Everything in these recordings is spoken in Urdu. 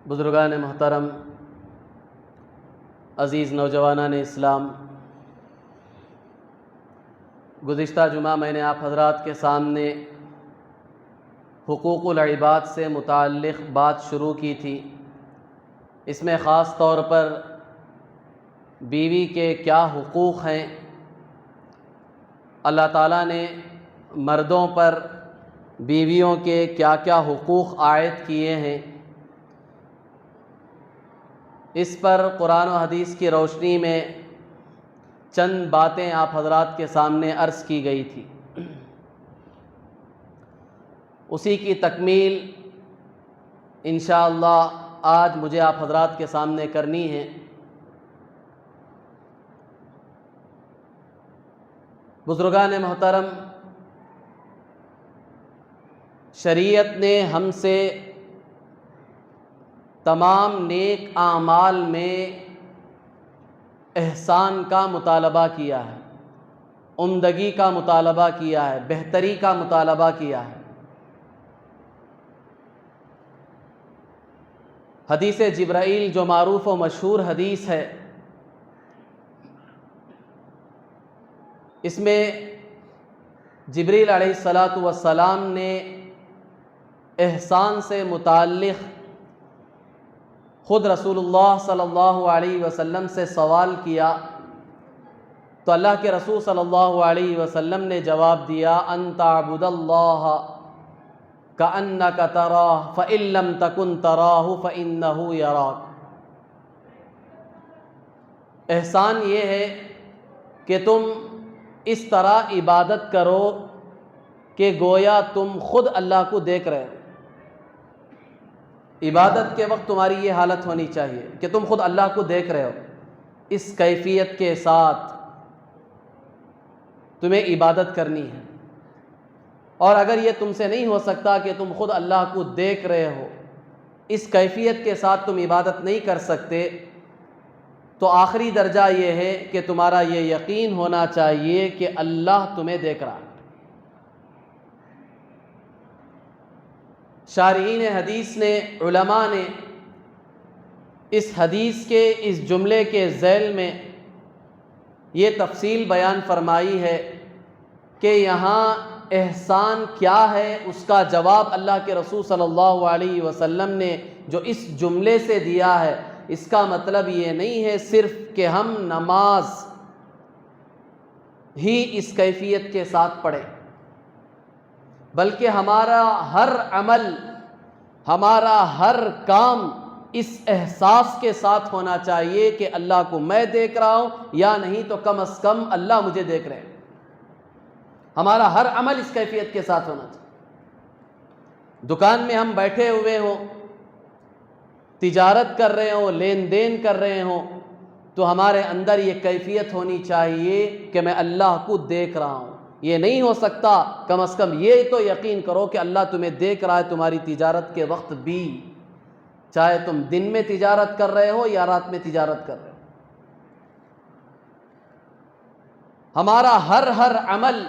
بزرگان محترم، عزیز نوجوانان اسلام، گزشتہ جمعہ میں نے آپ حضرات کے سامنے حقوق العباد سے متعلق بات شروع کی تھی۔ اس میں خاص طور پر بیوی کے کیا حقوق ہیں، اللہ تعالیٰ نے مردوں پر بیویوں کے کیا کیا حقوق عائد کیے ہیں، اس پر قرآن و حدیث کی روشنی میں چند باتیں آپ حضرات کے سامنے عرض کی گئی تھی۔ اسی کی تکمیل انشاءاللہ آج مجھے آپ حضرات کے سامنے کرنی ہے۔ بزرگان محترم، شریعت نے ہم سے تمام نیک اعمال میں احسان کا مطالبہ کیا ہے، عمدگی کا مطالبہ کیا ہے، بہتری کا مطالبہ کیا ہے۔ حدیث جبرائیل جو معروف و مشہور حدیث ہے، اس میں جبریل علیہ السلام نے احسان سے متعلق خود رسول اللہ صلی اللہ علیہ وسلم سے سوال کیا، تو اللہ کے رسول صلی اللہ علیہ وسلم نے جواب دیا، ان تعبد اللہ کأنک تراہ فإن لم تکن تراہ فإنہ یراک۔ احسان یہ ہے کہ تم اس طرح عبادت کرو کہ گویا تم خود اللہ کو دیکھ رہے ہو۔ عبادت کے وقت تمہاری یہ حالت ہونی چاہیے کہ تم خود اللہ کو دیکھ رہے ہو۔ اس کیفیت کے ساتھ تمہیں عبادت کرنی ہے، اور اگر یہ تم سے نہیں ہو سکتا کہ تم خود اللہ کو دیکھ رہے ہو، اس کیفیت کے ساتھ تم عبادت نہیں کر سکتے، تو آخری درجہ یہ ہے کہ تمہارا یہ یقین ہونا چاہیے کہ اللہ تمہیں دیکھ رہا ہے۔ شارحین حدیث نے، علماء نے اس حدیث کے اس جملے کے ذیل میں یہ تفصیل بیان فرمائی ہے کہ یہاں احسان کیا ہے، اس کا جواب اللہ کے رسول صلی اللہ علیہ وسلم نے جو اس جملے سے دیا ہے، اس کا مطلب یہ نہیں ہے صرف کہ ہم نماز ہی اس کیفیت کے ساتھ پڑھیں، بلکہ ہمارا ہر عمل، ہمارا ہر کام اس احساس کے ساتھ ہونا چاہیے کہ اللہ کو میں دیکھ رہا ہوں، یا نہیں تو کم از کم اللہ مجھے دیکھ رہے ہیں۔ ہمارا ہر عمل اس کیفیت کے ساتھ ہونا چاہیے۔ دکان میں ہم بیٹھے ہوئے ہوں، تجارت کر رہے ہوں، لین دین کر رہے ہوں، تو ہمارے اندر یہ کیفیت ہونی چاہیے کہ میں اللہ کو دیکھ رہا ہوں۔ یہ نہیں ہو سکتا، کم از کم یہ تو یقین کرو کہ اللہ تمہیں دیکھ رہا ہے تمہاری تجارت کے وقت بھی، چاہے تم دن میں تجارت کر رہے ہو یا رات میں تجارت کر رہے ہو۔ ہمارا ہر عمل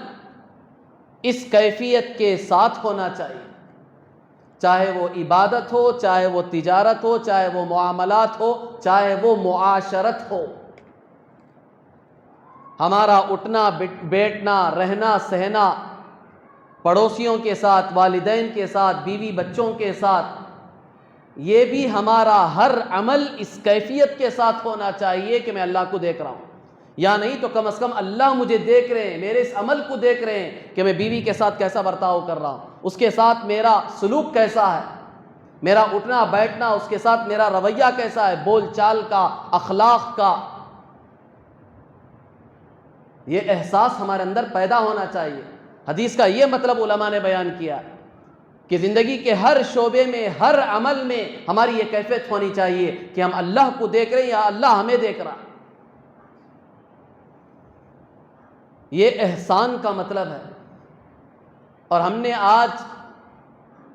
اس کیفیت کے ساتھ ہونا چاہیے، چاہے وہ عبادت ہو، چاہے وہ تجارت ہو، چاہے وہ معاملات ہو، چاہے وہ معاشرت ہو۔ ہمارا اٹھنا بیٹھنا، رہنا سہنا، پڑوسیوں کے ساتھ، والدین کے ساتھ، بیوی بچوں کے ساتھ، یہ بھی ہمارا ہر عمل اس کیفیت کے ساتھ ہونا چاہیے کہ میں اللہ کو دیکھ رہا ہوں، یا نہیں تو کم از کم اللہ مجھے دیکھ رہے ہیں، میرے اس عمل کو دیکھ رہے ہیں کہ میں بیوی کے ساتھ کیسا برتاؤ کر رہا ہوں، اس کے ساتھ میرا سلوک کیسا ہے، میرا اٹھنا بیٹھنا، اس کے ساتھ میرا رویہ کیسا ہے، بول چال کا، اخلاق کا۔ یہ احساس ہمارے اندر پیدا ہونا چاہیے۔ حدیث کا یہ مطلب علماء نے بیان کیا کہ زندگی کے ہر شعبے میں، ہر عمل میں ہماری یہ کیفیت ہونی چاہیے کہ ہم اللہ کو دیکھ رہے ہیں یا اللہ ہمیں دیکھ رہا ہے۔ یہ احسان کا مطلب ہے، اور ہم نے آج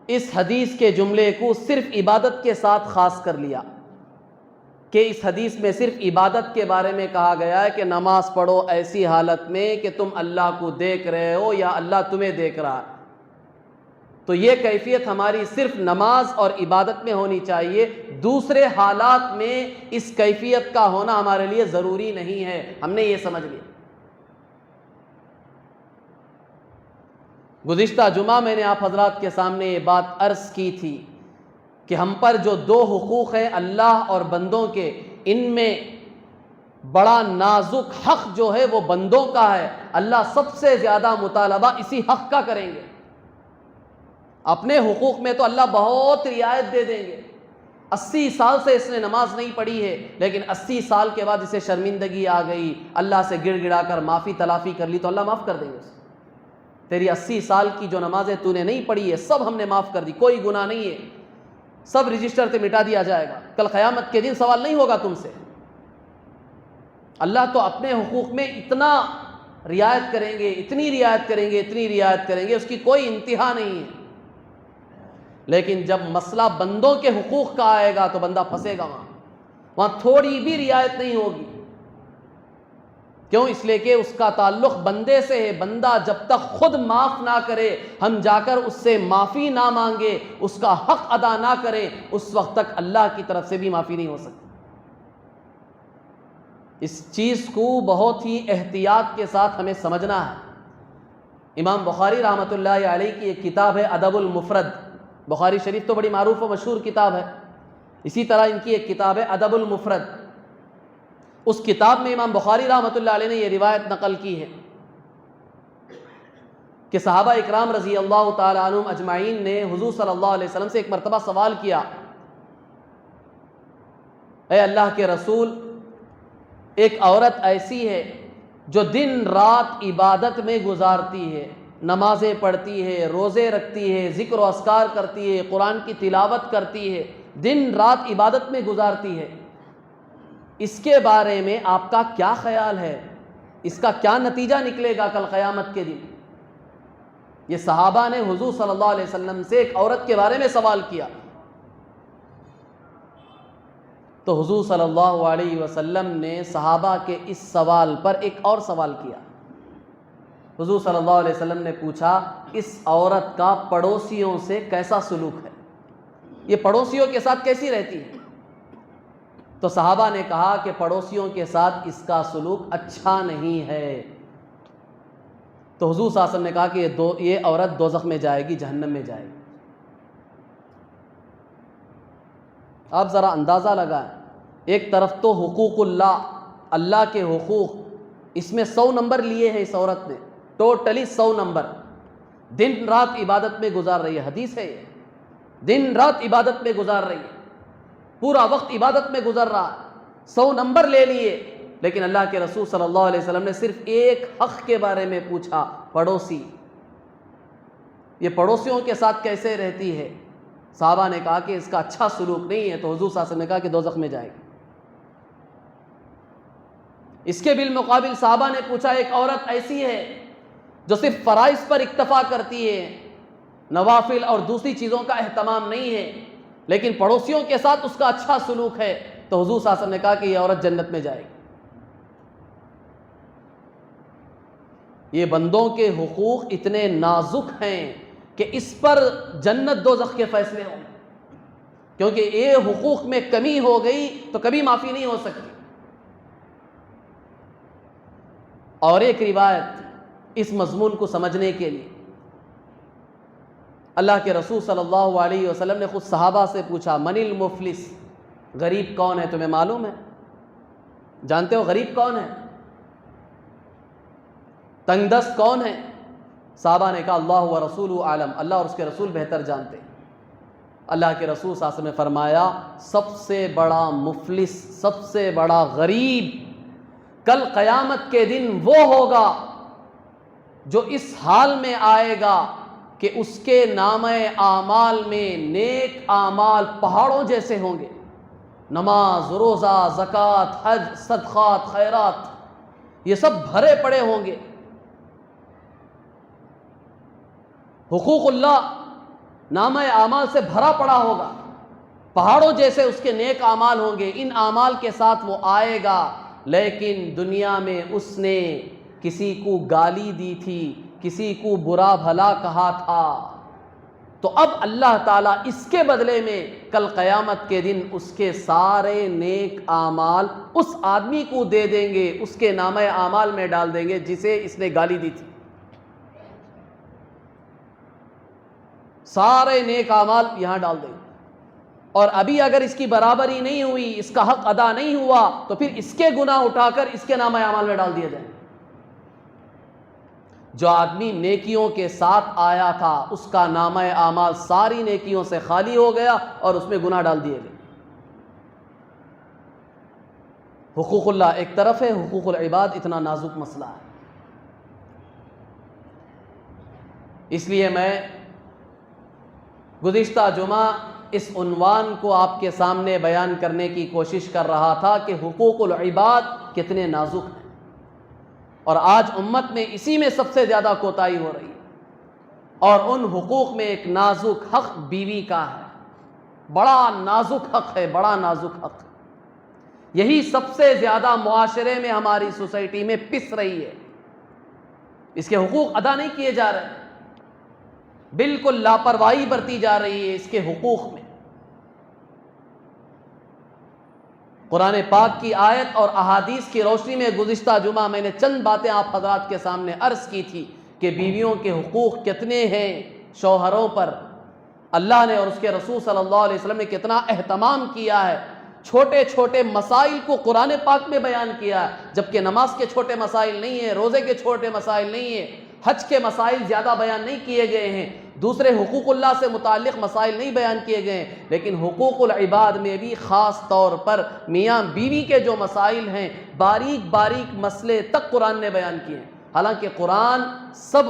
اس حدیث کے جملے کو صرف عبادت کے ساتھ خاص کر لیا کہ اس حدیث میں صرف عبادت کے بارے میں کہا گیا ہے کہ نماز پڑھو ایسی حالت میں کہ تم اللہ کو دیکھ رہے ہو یا اللہ تمہیں دیکھ رہا ہے۔ تو یہ کیفیت ہماری صرف نماز اور عبادت میں ہونی چاہیے، دوسرے حالات میں اس کیفیت کا ہونا ہمارے لیے ضروری نہیں ہے. ہم نے یہ سمجھ لیا. گزشتہ جمعہ میں نے آپ حضرات کے سامنے یہ بات عرض کی تھی کہ ہم پر جو دو حقوق ہیں اللہ اور بندوں کے، ان میں بڑا نازک حق جو ہے وہ بندوں کا ہے. اللہ سب سے زیادہ مطالبہ اسی حق کا کریں گے. اپنے حقوق میں تو اللہ بہت رعایت دے دیں گے. 80 سال سے اس نے نماز نہیں پڑھی ہے، لیکن 80 سال کے بعد اسے شرمندگی آ گئی، اللہ سے گڑ گڑا کر معافی تلافی کر لی تو اللہ معاف کر دیں گے اسے. تیری 80 سال کی جو نمازیں تو نے نہیں پڑھی ہے سب ہم نے معاف کر دی، کوئی گناہ نہیں ہے، سب رجسٹر سے مٹا دیا جائے گا. کل قیامت کے دن سوال نہیں ہوگا تم سے. اللہ تو اپنے حقوق میں اتنا رعایت کریں گے، اتنی رعایت کریں گے، اتنی رعایت کریں گے، اس کی کوئی انتہا نہیں ہے. لیکن جب مسئلہ بندوں کے حقوق کا آئے گا تو بندہ پھنسے گا. وہاں تھوڑی بھی رعایت نہیں ہوگی. کیوں؟ اس لیے کہ اس کا تعلق بندے سے ہے. بندہ جب تک خود معاف نہ کرے، ہم جا کر اس سے معافی نہ مانگے، اس کا حق ادا نہ کریں، اس وقت تک اللہ کی طرف سے بھی معافی نہیں ہو سکتی. اس چیز کو بہت ہی احتیاط کے ساتھ ہمیں سمجھنا ہے. امام بخاری رحمۃ اللہ علیہ کی ایک کتاب ہے ادب المفرد. بخاری شریف تو بڑی معروف و مشہور کتاب ہے، اسی طرح ان کی ایک کتاب ہے ادب المفرد. اس کتاب میں امام بخاری رحمۃ اللہ علیہ نے یہ روایت نقل کی ہے کہ صحابہ اکرام رضی اللہ تعالی عنہم اجمعین نے حضور صلی اللہ علیہ وسلم سے ایک مرتبہ سوال کیا، اے اللہ کے رسول، ایک عورت ایسی ہے جو دن رات عبادت میں گزارتی ہے، نمازیں پڑھتی ہے، روزے رکھتی ہے، ذکر و اذکار کرتی ہے، قرآن کی تلاوت کرتی ہے، دن رات عبادت میں گزارتی ہے، اس کے بارے میں آپ کا کیا خیال ہے؟ اس کا کیا نتیجہ نکلے گا کل قیامت کے دن؟ یہ صحابہ نے حضور صلی اللہ علیہ وسلم سے ایک عورت کے بارے میں سوال کیا تو حضور صلی اللہ علیہ وسلم نے صحابہ کے اس سوال پر ایک اور سوال کیا. حضور صلی اللہ علیہ وسلم نے پوچھا اس عورت کا پڑوسیوں سے کیسا سلوک ہے؟ یہ پڑوسیوں کے ساتھ کیسی رہتی ہے؟ تو صحابہ نے کہا کہ پڑوسیوں کے ساتھ اس کا سلوک اچھا نہیں ہے. تو حضور صلی اللہ علیہ وسلم نے کہا کہ یہ عورت دوزخ میں جائے گی، جہنم میں جائے گی. آپ ذرا اندازہ لگائیں، ایک طرف تو حقوق اللہ کے حقوق، اس میں 100 نمبر لیے ہیں اس عورت نے، ٹوٹلی 100 نمبر. دن رات عبادت میں گزار رہی ہے، حدیث ہے یہ، دن رات عبادت میں گزار رہی ہے، پورا وقت عبادت میں گزر رہا، 100 نمبر لے لیے. لیکن اللہ کے رسول صلی اللہ علیہ وسلم نے صرف ایک حق کے بارے میں پوچھا، پڑوسی، یہ پڑوسیوں کے ساتھ کیسے رہتی ہے؟ صحابہ نے کہا کہ اس کا اچھا سلوک نہیں ہے. تو حضور صلی اللہ علیہ وسلم نے کہا کہ دوزخ میں جائے گی. اس کے بالمقابل صحابہ نے پوچھا ایک عورت ایسی ہے جو صرف فرائض پر اکتفا کرتی ہے، نوافل اور دوسری چیزوں کا اہتمام نہیں ہے، لیکن پڑوسیوں کے ساتھ اس کا اچھا سلوک ہے. تو حضور صلی اللہ علیہ وسلم نے کہا کہ یہ عورت جنت میں جائے گی. یہ بندوں کے حقوق اتنے نازک ہیں کہ اس پر جنت دوزخ کے فیصلے ہوں، کیونکہ یہ حقوق میں کمی ہو گئی تو کبھی معافی نہیں ہو سکتی. اور ایک روایت اس مضمون کو سمجھنے کے لیے، اللہ کے رسول صلی اللہ علیہ وسلم نے خود صحابہ سے پوچھا من المفلس، غریب کون ہے؟ تمہیں معلوم ہے؟ جانتے ہو غریب کون ہے؟ تنگ دست کون ہے؟ صحابہ نے کہا اللہ و رسول عالم، اللہ اور اس کے رسول بہتر جانتے. اللہ کے رسول صلی اللہ علیہ وسلم نے فرمایا سب سے بڑا مفلس، سب سے بڑا غریب کل قیامت کے دن وہ ہوگا جو اس حال میں آئے گا کہ اس کے نامہ اعمال میں نیک اعمال پہاڑوں جیسے ہوں گے، نماز، روزہ، زکوٰۃ، حج، صدقات، خیرات، یہ سب بھرے پڑے ہوں گے. حقوق اللہ نامہ اعمال سے بھرا پڑا ہوگا، پہاڑوں جیسے اس کے نیک اعمال ہوں گے. ان اعمال کے ساتھ وہ آئے گا، لیکن دنیا میں اس نے کسی کو گالی دی تھی، کسی کو برا بھلا کہا تھا، تو اب اللہ تعالیٰ اس کے بدلے میں کل قیامت کے دن اس کے سارے نیک اعمال اس آدمی کو دے دیں گے، اس کے نامہ اعمال میں ڈال دیں گے جسے اس نے گالی دی تھی۔ سارے نیک اعمال یہاں ڈال دیں گے، اور ابھی اگر اس کی برابری نہیں ہوئی، اس کا حق ادا نہیں ہوا، تو پھر اس کے گناہ اٹھا کر اس کے نامہ اعمال میں ڈال دیے جائیں۔ جو آدمی نیکیوں کے ساتھ آیا تھا اس کا نامہ اعمال ساری نیکیوں سے خالی ہو گیا اور اس میں گناہ ڈال دیے گئے۔ حقوق اللہ ایک طرف ہے، حقوق العباد اتنا نازک مسئلہ ہے۔ اس لیے میں گزشتہ جمعہ اس عنوان کو آپ کے سامنے بیان کرنے کی کوشش کر رہا تھا کہ حقوق العباد کتنے نازک ہیں، اور آج امت میں اسی میں سب سے زیادہ کوتاہی ہو رہی ہے۔ اور ان حقوق میں ایک نازک حق بیوی کا ہے، بڑا نازک حق ہے، بڑا نازک حق۔ یہی سب سے زیادہ معاشرے میں ہماری سوسائٹی میں پس رہی ہے، اس کے حقوق ادا نہیں کیے جا رہے، بالکل لاپرواہی برتی جا رہی ہے اس کے حقوق میں۔ قرآن پاک کی آیت اور احادیث کی روشنی میں گزشتہ جمعہ میں نے چند باتیں آپ حضرات کے سامنے عرض کی تھی کہ بیویوں کے حقوق کتنے ہیں شوہروں پر، اللہ نے اور اس کے رسول صلی اللہ علیہ وسلم نے کتنا اہتمام کیا ہے، چھوٹے چھوٹے مسائل کو قرآن پاک میں بیان کیا ہے، جبکہ نماز کے چھوٹے مسائل نہیں ہیں، روزے کے چھوٹے مسائل نہیں ہیں، حج کے مسائل زیادہ بیان نہیں کیے گئے ہیں، دوسرے حقوق اللہ سے متعلق مسائل نہیں بیان کیے گئے ہیں، لیکن حقوق العباد میں بھی خاص طور پر میاں بیوی کے جو مسائل ہیں، باریک باریک مسئلے تک قرآن نے بیان کیے ہیں۔ حالانکہ قرآن سب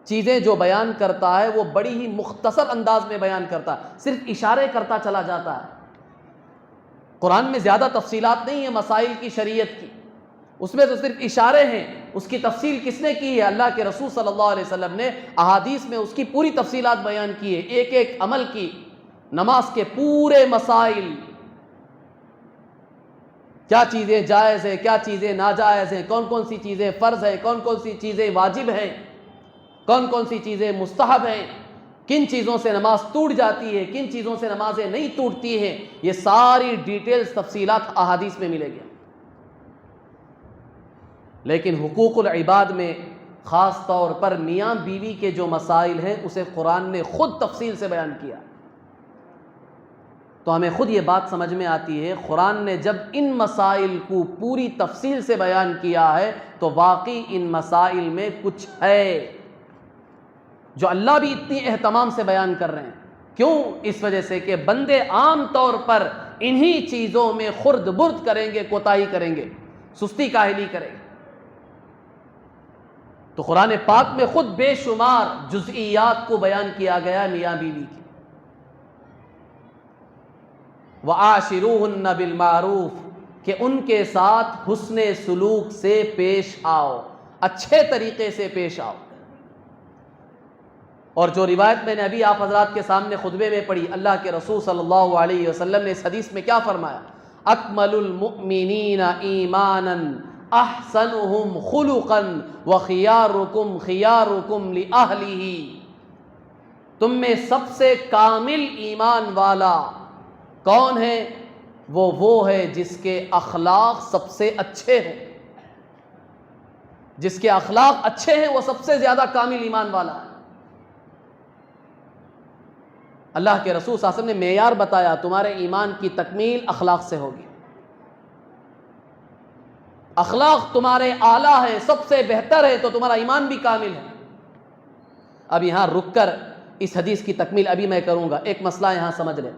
چیزیں جو بیان کرتا ہے وہ بڑی ہی مختصر انداز میں بیان کرتا ہے، صرف اشارے کرتا چلا جاتا ہے۔ قرآن میں زیادہ تفصیلات نہیں ہیں مسائل کی، شریعت کی، اس میں تو صرف اشارے ہیں۔ اس کی تفصیل کس نے کی ہے؟ اللہ کے رسول صلی اللہ علیہ وسلم نے احادیث میں اس کی پوری تفصیلات بیان کی ہے، ایک ایک عمل کی، نماز کے پورے مسائل، کیا چیزیں جائز ہیں، کیا چیزیں ناجائز ہیں، کون کون سی چیزیں فرض ہیں، کون کون سی چیزیں واجب ہیں، کون کون سی چیزیں مستحب ہیں، کن چیزوں سے نماز ٹوٹ جاتی ہے، کن چیزوں سے نمازیں نہیں ٹوٹتی ہیں، یہ ساری ڈیٹیلز تفصیلات احادیث میں ملے گی۔ لیکن حقوق العباد میں خاص طور پر میاں بیوی کے جو مسائل ہیں اسے قرآن نے خود تفصیل سے بیان کیا، تو ہمیں خود یہ بات سمجھ میں آتی ہے قرآن نے جب ان مسائل کو پوری تفصیل سے بیان کیا ہے تو واقعی ان مسائل میں کچھ ہے جو اللہ بھی اتنی اہتمام سے بیان کر رہے ہیں۔ کیوں؟ اس وجہ سے کہ بندے عام طور پر انہی چیزوں میں خرد برد کریں گے، کوتاہی کریں گے، سستی کاہلی کریں گے۔ تو قرآن پاک میں خود بے شمار جزئیات کو بیان کیا گیا ہے میاں بیوی کی۔ وَعَاشِرُوهُنَّ بِالْمَعْرُوفِ، کہ ان کے ساتھ حسن سلوک سے پیش آؤ، اچھے طریقے سے پیش آؤ۔ اور جو روایت میں نے ابھی آپ حضرات کے سامنے خطبے میں پڑھی، اللہ کے رسول صلی اللہ علیہ وسلم نے اس حدیث میں کیا فرمایا؟ اکمل المؤمنین ایمانا احسنهم خلقا وخیارکم خیارکم لأہلہ، تم میں سب سے کامل ایمان والا کون ہے؟ وہ ہے جس کے اخلاق سب سے اچھے ہیں، جس کے اخلاق اچھے ہیں وہ سب سے زیادہ کامل ایمان والا ہے۔ اللہ کے رسول صلی اللہ علیہ وسلم نے معیار بتایا، تمہارے ایمان کی تکمیل اخلاق سے ہوگی، اخلاق تمہارے اعلیٰ ہے، سب سے بہتر ہے تو تمہارا ایمان بھی کامل ہے۔ اب یہاں رک کر اس حدیث کی تکمیل ابھی میں کروں گا، ایک مسئلہ یہاں سمجھ لیں،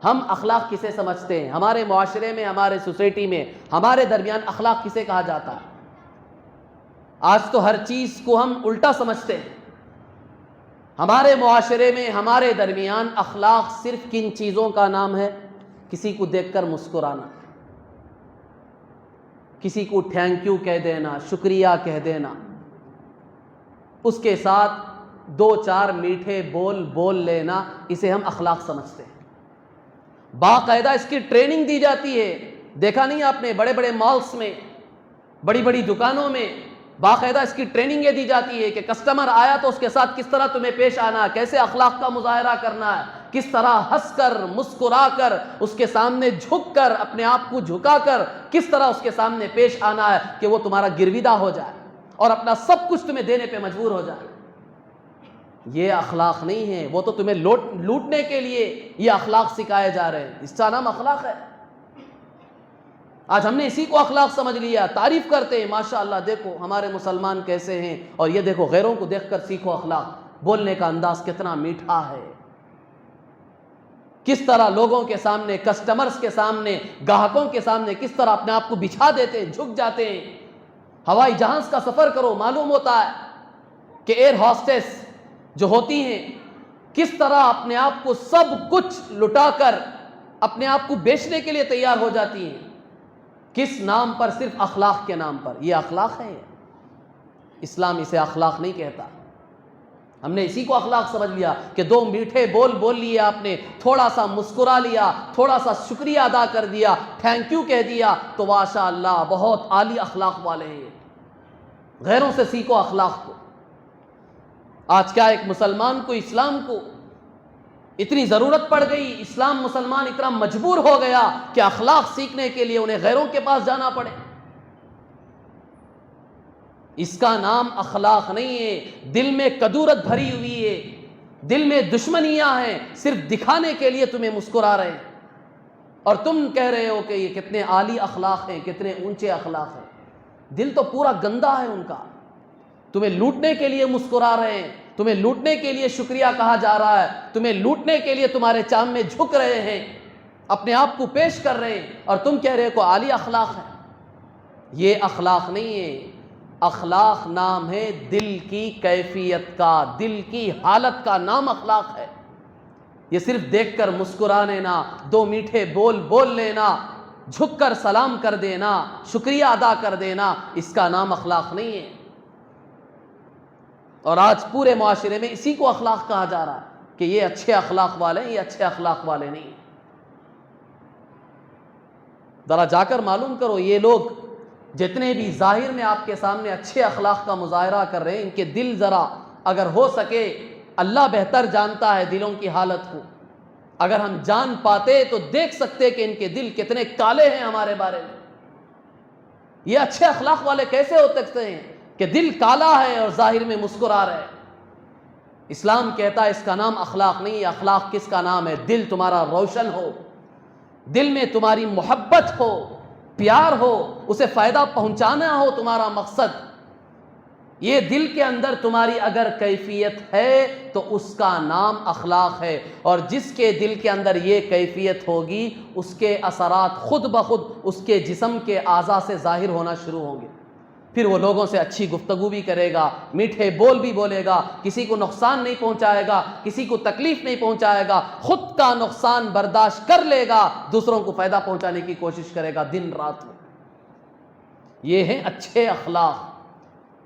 ہم اخلاق کسے سمجھتے ہیں؟ ہمارے معاشرے میں، ہمارے سوسائٹی میں، ہمارے درمیان اخلاق کسے کہا جاتا ہے؟ آج تو ہر چیز کو ہم الٹا سمجھتے ہیں۔ ہمارے معاشرے میں، ہمارے درمیان اخلاق صرف کن چیزوں کا نام ہے؟ کسی کو دیکھ کر مسکرانا، کسی کو تھینک یو کہہ دینا، شکریہ کہہ دینا، اس کے ساتھ دو چار میٹھے بول بول لینا، اسے ہم اخلاق سمجھتے ہیں۔ باقاعدہ اس کی ٹریننگ دی جاتی ہے، دیکھا نہیں آپ نے بڑے بڑے مالز میں، بڑی بڑی دکانوں میں باقاعدہ اس کی ٹریننگ یہ دی جاتی ہے کہ کسٹمر آیا تو اس کے ساتھ کس طرح تمہیں پیش آنا ہے، کیسے اخلاق کا مظاہرہ کرنا ہے، کس طرح ہنس کر مسکرا کر اس کے سامنے جھک کر اپنے آپ کو جھکا کر کس طرح اس کے سامنے پیش آنا ہے کہ وہ تمہارا گرویدہ ہو جائے اور اپنا سب کچھ تمہیں دینے پہ مجبور ہو جائے۔ یہ اخلاق نہیں ہے، وہ تو تمہیں لوٹنے کے لیے یہ اخلاق سکھائے جا رہے ہیں، اس کا نام اخلاق ہے۔ آج ہم نے اسی کو اخلاق سمجھ لیا، تعریف کرتے ہیں ماشاءاللہ دیکھو ہمارے مسلمان کیسے ہیں، اور یہ دیکھو غیروں کو دیکھ کر سیکھو اخلاق، بولنے کا انداز کتنا میٹھا ہے، کس طرح لوگوں کے سامنے، کسٹمرز کے سامنے، گاہکوں کے سامنے کس طرح اپنے آپ کو بچھا دیتے ہیں، جھک جاتے ہیں۔ ہوائی جہاز کا سفر کرو، معلوم ہوتا ہے کہ ایئر ہوسٹس جو ہوتی ہیں کس طرح اپنے آپ کو سب کچھ لٹا کر اپنے آپ کو بیچنے کے لیے تیار ہو جاتی ہیں، کس نام پر؟ صرف اخلاق کے نام پر۔ یہ اخلاق ہے؟ اسلام اسے اخلاق نہیں کہتا۔ ہم نے اسی کو اخلاق سمجھ لیا کہ دو میٹھے بول لیے آپ نے، تھوڑا سا مسکرا لیا، تھوڑا سا شکریہ ادا کر دیا، تھینک یو کہہ دیا تو ماشاء اللہ بہت عالی اخلاق والے ہیں۔ غیروں سے سیکھو اخلاق کو۔ آج کیا ایک مسلمان کو، اسلام کو اتنی ضرورت پڑ گئی، اسلام مسلمان اتنا مجبور ہو گیا کہ اخلاق سیکھنے کے لیے انہیں غیروں کے پاس جانا پڑے۔ اس کا نام اخلاق نہیں ہے، دل میں کدورت بھری ہوئی ہے، دل میں دشمنیاں ہیں، صرف دکھانے کے لیے تمہیں مسکرا رہے ہیں اور تم کہہ رہے ہو کہ یہ کتنے عالی اخلاق ہیں، کتنے اونچے اخلاق ہیں۔ دل تو پورا گندا ہے ان کا، تمہیں لوٹنے کے لیے مسکرا رہے ہیں، تمہیں لوٹنے کے لیے شکریہ کہا جا رہا ہے، تمہیں لوٹنے کے لیے تمہارے چام میں جھک رہے ہیں، اپنے آپ کو پیش کر رہے ہیں، اور تم کہہ رہے ہو کہ عالی اخلاق ہے۔ یہ اخلاق نہیں ہے، اخلاق نام ہے دل کی کیفیت کا، دل کی حالت کا نام اخلاق ہے۔ یہ صرف دیکھ کر مسکرا لینا، دو میٹھے بول لینا، جھک کر سلام کر دینا، شکریہ ادا کر دینا، اس کا نام اخلاق نہیں ہے۔ اور آج پورے معاشرے میں اسی کو اخلاق کہا جا رہا ہے کہ یہ اچھے اخلاق والے ہیں، یہ اچھے اخلاق والے نہیں۔ ذرا جا کر معلوم کرو، یہ لوگ جتنے بھی ظاہر میں آپ کے سامنے اچھے اخلاق کا مظاہرہ کر رہے ہیں، ان کے دل ذرا اگر ہو سکے، اللہ بہتر جانتا ہے دلوں کی حالت کو، اگر ہم جان پاتے تو دیکھ سکتے کہ ان کے دل کتنے کالے ہیں ہمارے بارے میں۔ یہ اچھے اخلاق والے کیسے ہو سکتے ہیں کہ دل کالا ہے اور ظاہر میں مسکرا رہے ہیں؟ اسلام کہتا ہے اس کا نام اخلاق نہیں ہے۔ اخلاق کس کا نام ہے؟ دل تمہارا روشن ہو، دل میں تمہاری محبت ہو، پیار ہو، اسے فائدہ پہنچانا ہو تمہارا مقصد۔ یہ دل کے اندر تمہاری اگر کیفیت ہے تو اس کا نام اخلاق ہے، اور جس کے دل کے اندر یہ کیفیت ہوگی اس کے اثرات خود بخود اس کے جسم کے اعضاء سے ظاہر ہونا شروع ہوں گے۔ پھر وہ لوگوں سے اچھی گفتگو بھی کرے گا، میٹھے بول بھی بولے گا، کسی کو نقصان نہیں پہنچائے گا، کسی کو تکلیف نہیں پہنچائے گا، خود کا نقصان برداشت کر لے گا، دوسروں کو فائدہ پہنچانے کی کوشش کرے گا دن رات میں۔ یہ ہیں اچھے اخلاق۔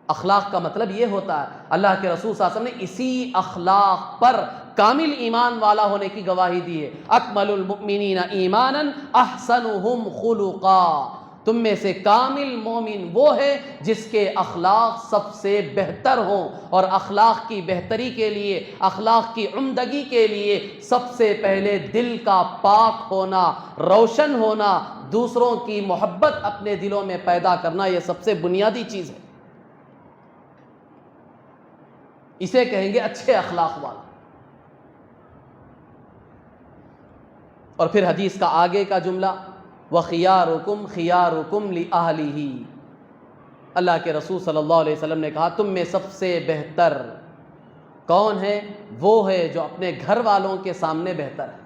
اخلاق کا مطلب یہ ہوتا ہے، اللہ کے رسول صلی اللہ علیہ وسلم نے اسی اخلاق پر کامل ایمان والا ہونے کی گواہی دی ہے۔ اکمل المؤمنین ایمانا احسنہم خلقا، تم میں سے کامل مومن وہ ہے جس کے اخلاق سب سے بہتر ہوں، اور اخلاق کی بہتری کے لیے، اخلاق کی عمدگی کے لیے سب سے پہلے دل کا پاک ہونا، روشن ہونا، دوسروں کی محبت اپنے دلوں میں پیدا کرنا، یہ سب سے بنیادی چیز ہے۔ اسے کہیں گے اچھے اخلاق والا۔ اور پھر حدیث کا آگے کا جملہ وَخِيَارُكُمْ خِيَارُكُمْ لِأَهْلِهِ، اللہ کے رسول صلی اللہ علیہ وسلم نے کہا تم میں سب سے بہتر کون ہے؟ وہ ہے جو اپنے گھر والوں کے سامنے بہتر ہے،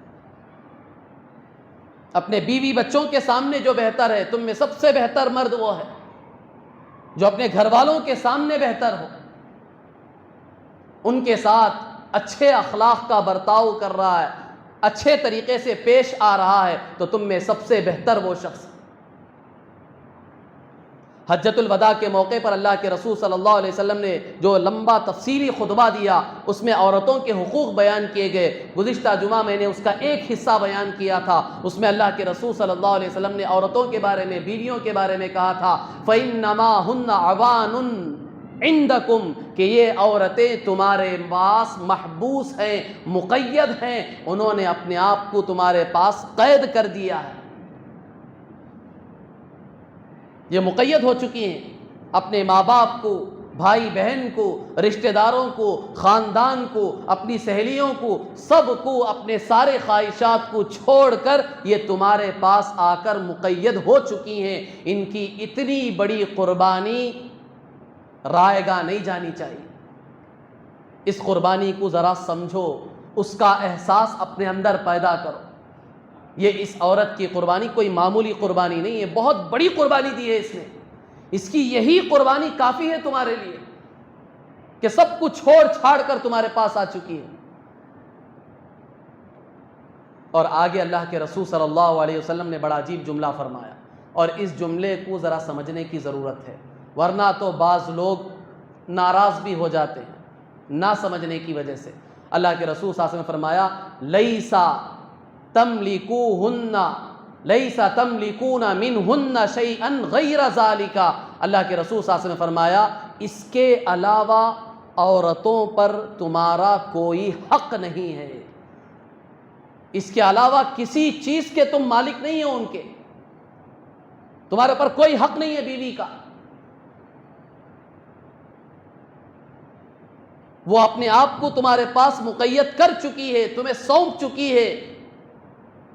اپنے بیوی بچوں کے سامنے جو بہتر ہے، تم میں سب سے بہتر مرد وہ ہے جو اپنے گھر والوں کے سامنے بہتر ہو، ان کے ساتھ اچھے اخلاق کا برتاؤ کر رہا ہے، اچھے طریقے سے پیش آ رہا ہے، تو تم میں سب سے بہتر وہ شخص ہے۔ حجۃ الوداع کے موقع پر اللہ کے رسول صلی اللہ علیہ وسلم نے جو لمبا تفصیلی خطبہ دیا اس میں عورتوں کے حقوق بیان کیے گئے. گزشتہ جمعہ میں نے اس کا ایک حصہ بیان کیا تھا. اس میں اللہ کے رسول صلی اللہ علیہ وسلم نے عورتوں کے بارے میں، بیویوں کے بارے میں کہا تھا فَإِنَّمَا هُنَّ عَوَانٌ عِنْدَكُمْ کہ یہ عورتیں تمہارے پاس محبوس ہیں، مقید ہیں، انہوں نے اپنے آپ کو تمہارے پاس قید کر دیا ہے. یہ مقید ہو چکی ہیں، اپنے ماں باپ کو، بھائی بہن کو، رشتہ داروں کو، خاندان کو، اپنی سہیلیوں کو، سب کو، اپنے سارے خواہشات کو چھوڑ کر یہ تمہارے پاس آ کر مقید ہو چکی ہیں. ان کی اتنی بڑی قربانی رائے گاہ نہیں جانی چاہیے. اس قربانی کو ذرا سمجھو، اس کا احساس اپنے اندر پیدا کرو. یہ اس عورت کی قربانی کوئی معمولی قربانی نہیں ہے، بہت بڑی قربانی دی ہے اس نے. اس کی یہی قربانی کافی ہے تمہارے لیے کہ سب کچھ چھوڑ چھاڑ کر تمہارے پاس آ چکی ہے. اور آگے اللہ کے رسول صلی اللہ علیہ وسلم نے بڑا عجیب جملہ فرمایا، اور اس جملے کو ذرا سمجھنے کی ضرورت ہے، ورنہ تو بعض لوگ ناراض بھی ہو جاتے ہیں نہ سمجھنے کی وجہ سے. اللہ کے رسول صلی اللہ علیہ وسلم نے فرمایا لیسا تملکوہن لیسا تملکون منہن شیئا غیر ذالک. اللہ کے رسول صلی اللہ علیہ وسلم نے فرمایا اس کے علاوہ عورتوں پر تمہارا کوئی حق نہیں ہے. اس کے علاوہ کسی چیز کے تم مالک نہیں ہو، ان کے تمہارے پر کوئی حق نہیں ہے بیوی کا. وہ اپنے آپ کو تمہارے پاس مقید کر چکی ہے، تمہیں سونپ چکی ہے.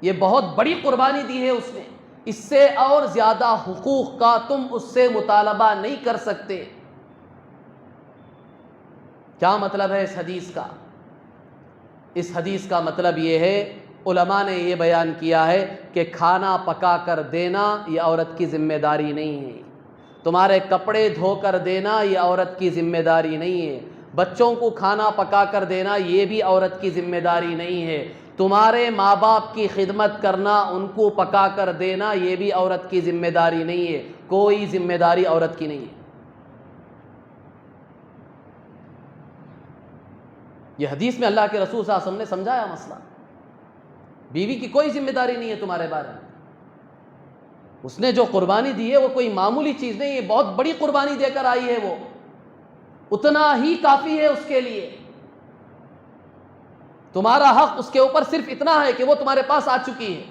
یہ بہت بڑی قربانی دی ہے اس نے. اس سے اور زیادہ حقوق کا تم اس سے مطالبہ نہیں کر سکتے. کیا مطلب ہے اس حدیث کا؟ اس حدیث کا مطلب یہ ہے، علماء نے یہ بیان کیا ہے کہ کھانا پکا کر دینا یہ عورت کی ذمہ داری نہیں ہے. تمہارے کپڑے دھو کر دینا یہ عورت کی ذمہ داری نہیں ہے. بچوں کو کھانا پکا کر دینا یہ بھی عورت کی ذمہ داری نہیں ہے. تمہارے ماں باپ کی خدمت کرنا، ان کو پکا کر دینا یہ بھی عورت کی ذمہ داری نہیں ہے. کوئی ذمہ داری عورت کی نہیں ہے. یہ حدیث میں اللہ کے رسول صلی اللہ علیہ وسلم نے سمجھایا مسئلہ. بیوی کی کوئی ذمہ داری نہیں ہے تمہارے بارے میں. اس نے جو قربانی دی ہے وہ کوئی معمولی چیز نہیں ہے، بہت بڑی قربانی دے کر آئی ہے. وہ اتنا ہی کافی ہے اس کے لیے. تمہارا حق اس کے اوپر صرف اتنا ہے کہ وہ تمہارے پاس آ چکی ہے.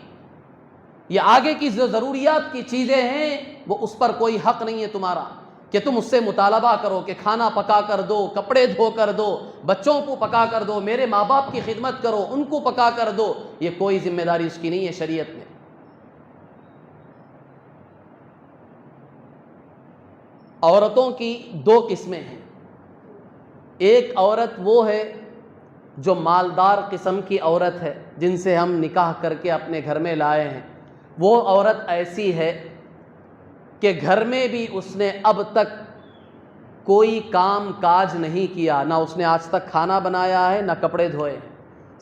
یہ آگے کی جو ضروریات کی چیزیں ہیں وہ اس پر کوئی حق نہیں ہے تمہارا کہ تم اس سے مطالبہ کرو کہ کھانا پکا کر دو، کپڑے دھو کر دو، بچوں کو پکا کر دو، میرے ماں باپ کی خدمت کرو، ان کو پکا کر دو. یہ کوئی ذمہ داری اس کی نہیں ہے شریعت میں. عورتوں کی دو قسمیں ہیں. ایک عورت وہ ہے جو مالدار قسم کی عورت ہے، جن سے ہم نکاح کر کے اپنے گھر میں لائے ہیں. وہ عورت ایسی ہے کہ گھر میں بھی اس نے اب تک کوئی کام کاج نہیں کیا، نہ اس نے آج تک کھانا بنایا ہے نہ کپڑے دھوئے ہیں.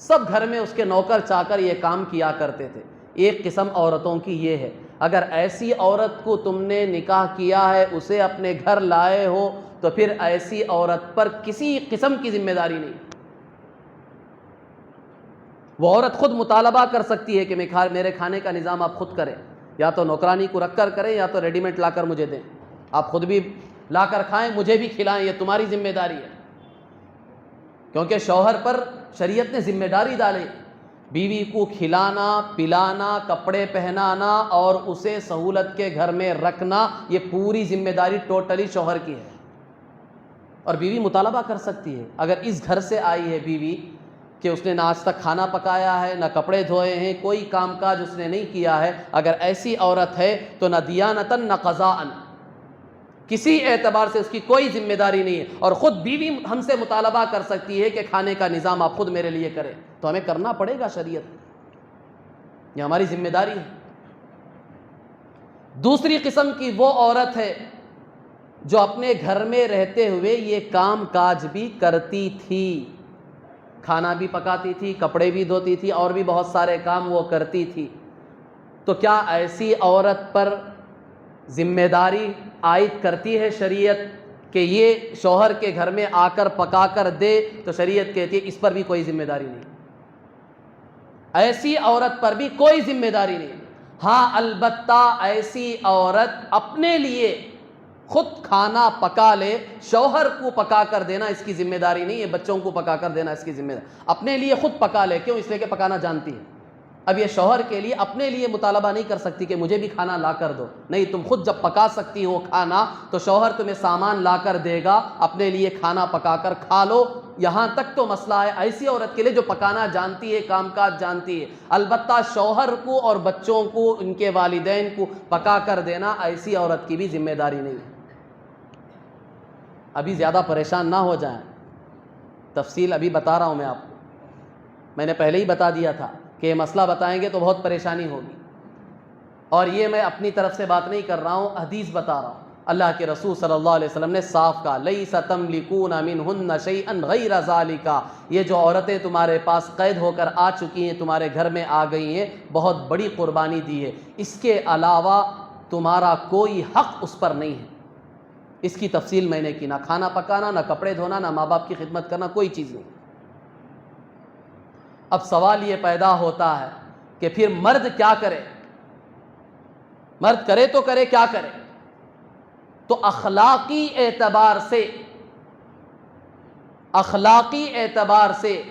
سب گھر میں اس کے نوکر چاکر یہ کام کیا کرتے تھے. ایک قسم عورتوں کی یہ ہے. اگر ایسی عورت کو تم نے نکاح کیا ہے، اسے اپنے گھر لائے ہو، تو پھر ایسی عورت پر کسی قسم کی ذمہ داری نہیں. وہ عورت خود مطالبہ کر سکتی ہے کہ میرے کھانے کا نظام آپ خود کریں، یا تو نوکرانی کو رکھ کر کریں یا تو ریڈی میڈ لا کر مجھے دیں. آپ خود بھی لا کر کھائیں، مجھے بھی کھلائیں، یہ تمہاری ذمہ داری ہے. کیونکہ شوہر پر شریعت نے ذمہ داری ڈالی. بیوی کو کھلانا، پلانا، کپڑے پہنانا اور اسے سہولت کے گھر میں رکھنا، یہ پوری ذمہ داری ٹوٹلی شوہر کی ہے. اور بیوی مطالبہ کر سکتی ہے. اگر اس گھر سے آئی ہے بیوی کہ اس نے نہ آج تک کھانا پکایا ہے، نہ کپڑے دھوئے ہیں، کوئی کام کاج اس نے نہیں کیا ہے، اگر ایسی عورت ہے تو نہ دیانتاً نہ قضاءً، کسی اعتبار سے اس کی کوئی ذمہ داری نہیں ہے. اور خود بیوی ہم سے مطالبہ کر سکتی ہے کہ کھانے کا نظام آپ خود میرے لیے کریں، تو ہمیں کرنا پڑے گا. شریعت یہ ہماری ذمہ داری ہے. دوسری قسم کی وہ عورت ہے جو اپنے گھر میں رہتے ہوئے یہ کام کاج بھی کرتی تھی، کھانا بھی پکاتی تھی، کپڑے بھی دھوتی تھی، اور بھی بہت سارے کام وہ کرتی تھی. تو کیا ایسی عورت پر ذمہ داری عائد کرتی ہے شریعت کہ یہ شوہر کے گھر میں آ کر پکا کر دے، تو شریعت کہتی ہے اس پر بھی کوئی ذمہ داری نہیں، ایسی عورت پر بھی کوئی ذمہ داری نہیں۔ ہاں البتہ ایسی عورت اپنے لیے خود کھانا پکا لے، شوہر کو پکا کر دینا اس کی ذمہ داری نہیں ہے، بچوں کو پکا کر دینا اس کی ذمہ داری، اپنے لیے خود پکا لے، کیوں؟ اس لیے کہ پکانا جانتی ہے۔ اب یہ شوہر کے لیے اپنے لیے مطالبہ نہیں کر سکتی کہ مجھے بھی کھانا لا کر دو، نہیں، تم خود جب پکا سکتی ہو کھانا تو شوہر تمہیں سامان لا کر دے گا، اپنے لیے کھانا پکا کر کھا لو۔ یہاں تک تو مسئلہ ہے ایسی عورت کے لیے جو پکانا جانتی ہے، کام کاج جانتی ہے۔ البتہ شوہر کو اور بچوں کو، ان کے والدین کو پکا کر دینا ایسی عورت کی بھی ذمہ داری نہیں ہے۔ ابھی زیادہ پریشان نہ ہو جائیں، تفصیل ابھی بتا رہا ہوں میں آپ کو، میں نے پہلے ہی بتا دیا تھا کہ یہ مسئلہ بتائیں گے تو بہت پریشانی ہوگی، اور یہ میں اپنی طرف سے بات نہیں کر رہا ہوں، حدیث بتا رہا ہوں۔ اللہ کے رسول صلی اللہ علیہ وسلم نے صاف کہا لیس تملکون منہن شیئا غیر ذالک، یہ جو عورتیں تمہارے پاس قید ہو کر آ چکی ہیں، تمہارے گھر میں آ گئی ہیں، بہت بڑی قربانی دی ہے، اس کے علاوہ تمہارا کوئی حق اس پر نہیں ہے۔ اس کی تفصیل میں نے کی، نہ کھانا پکانا، نہ کپڑے دھونا، نہ ماں باپ کی خدمت کرنا، کوئی چیز نہیں۔ اب سوال یہ پیدا ہوتا ہے کہ پھر مرد کیا کرے؟ مرد کرے تو کرے، کیا کرے؟ تو اخلاقی اعتبار سے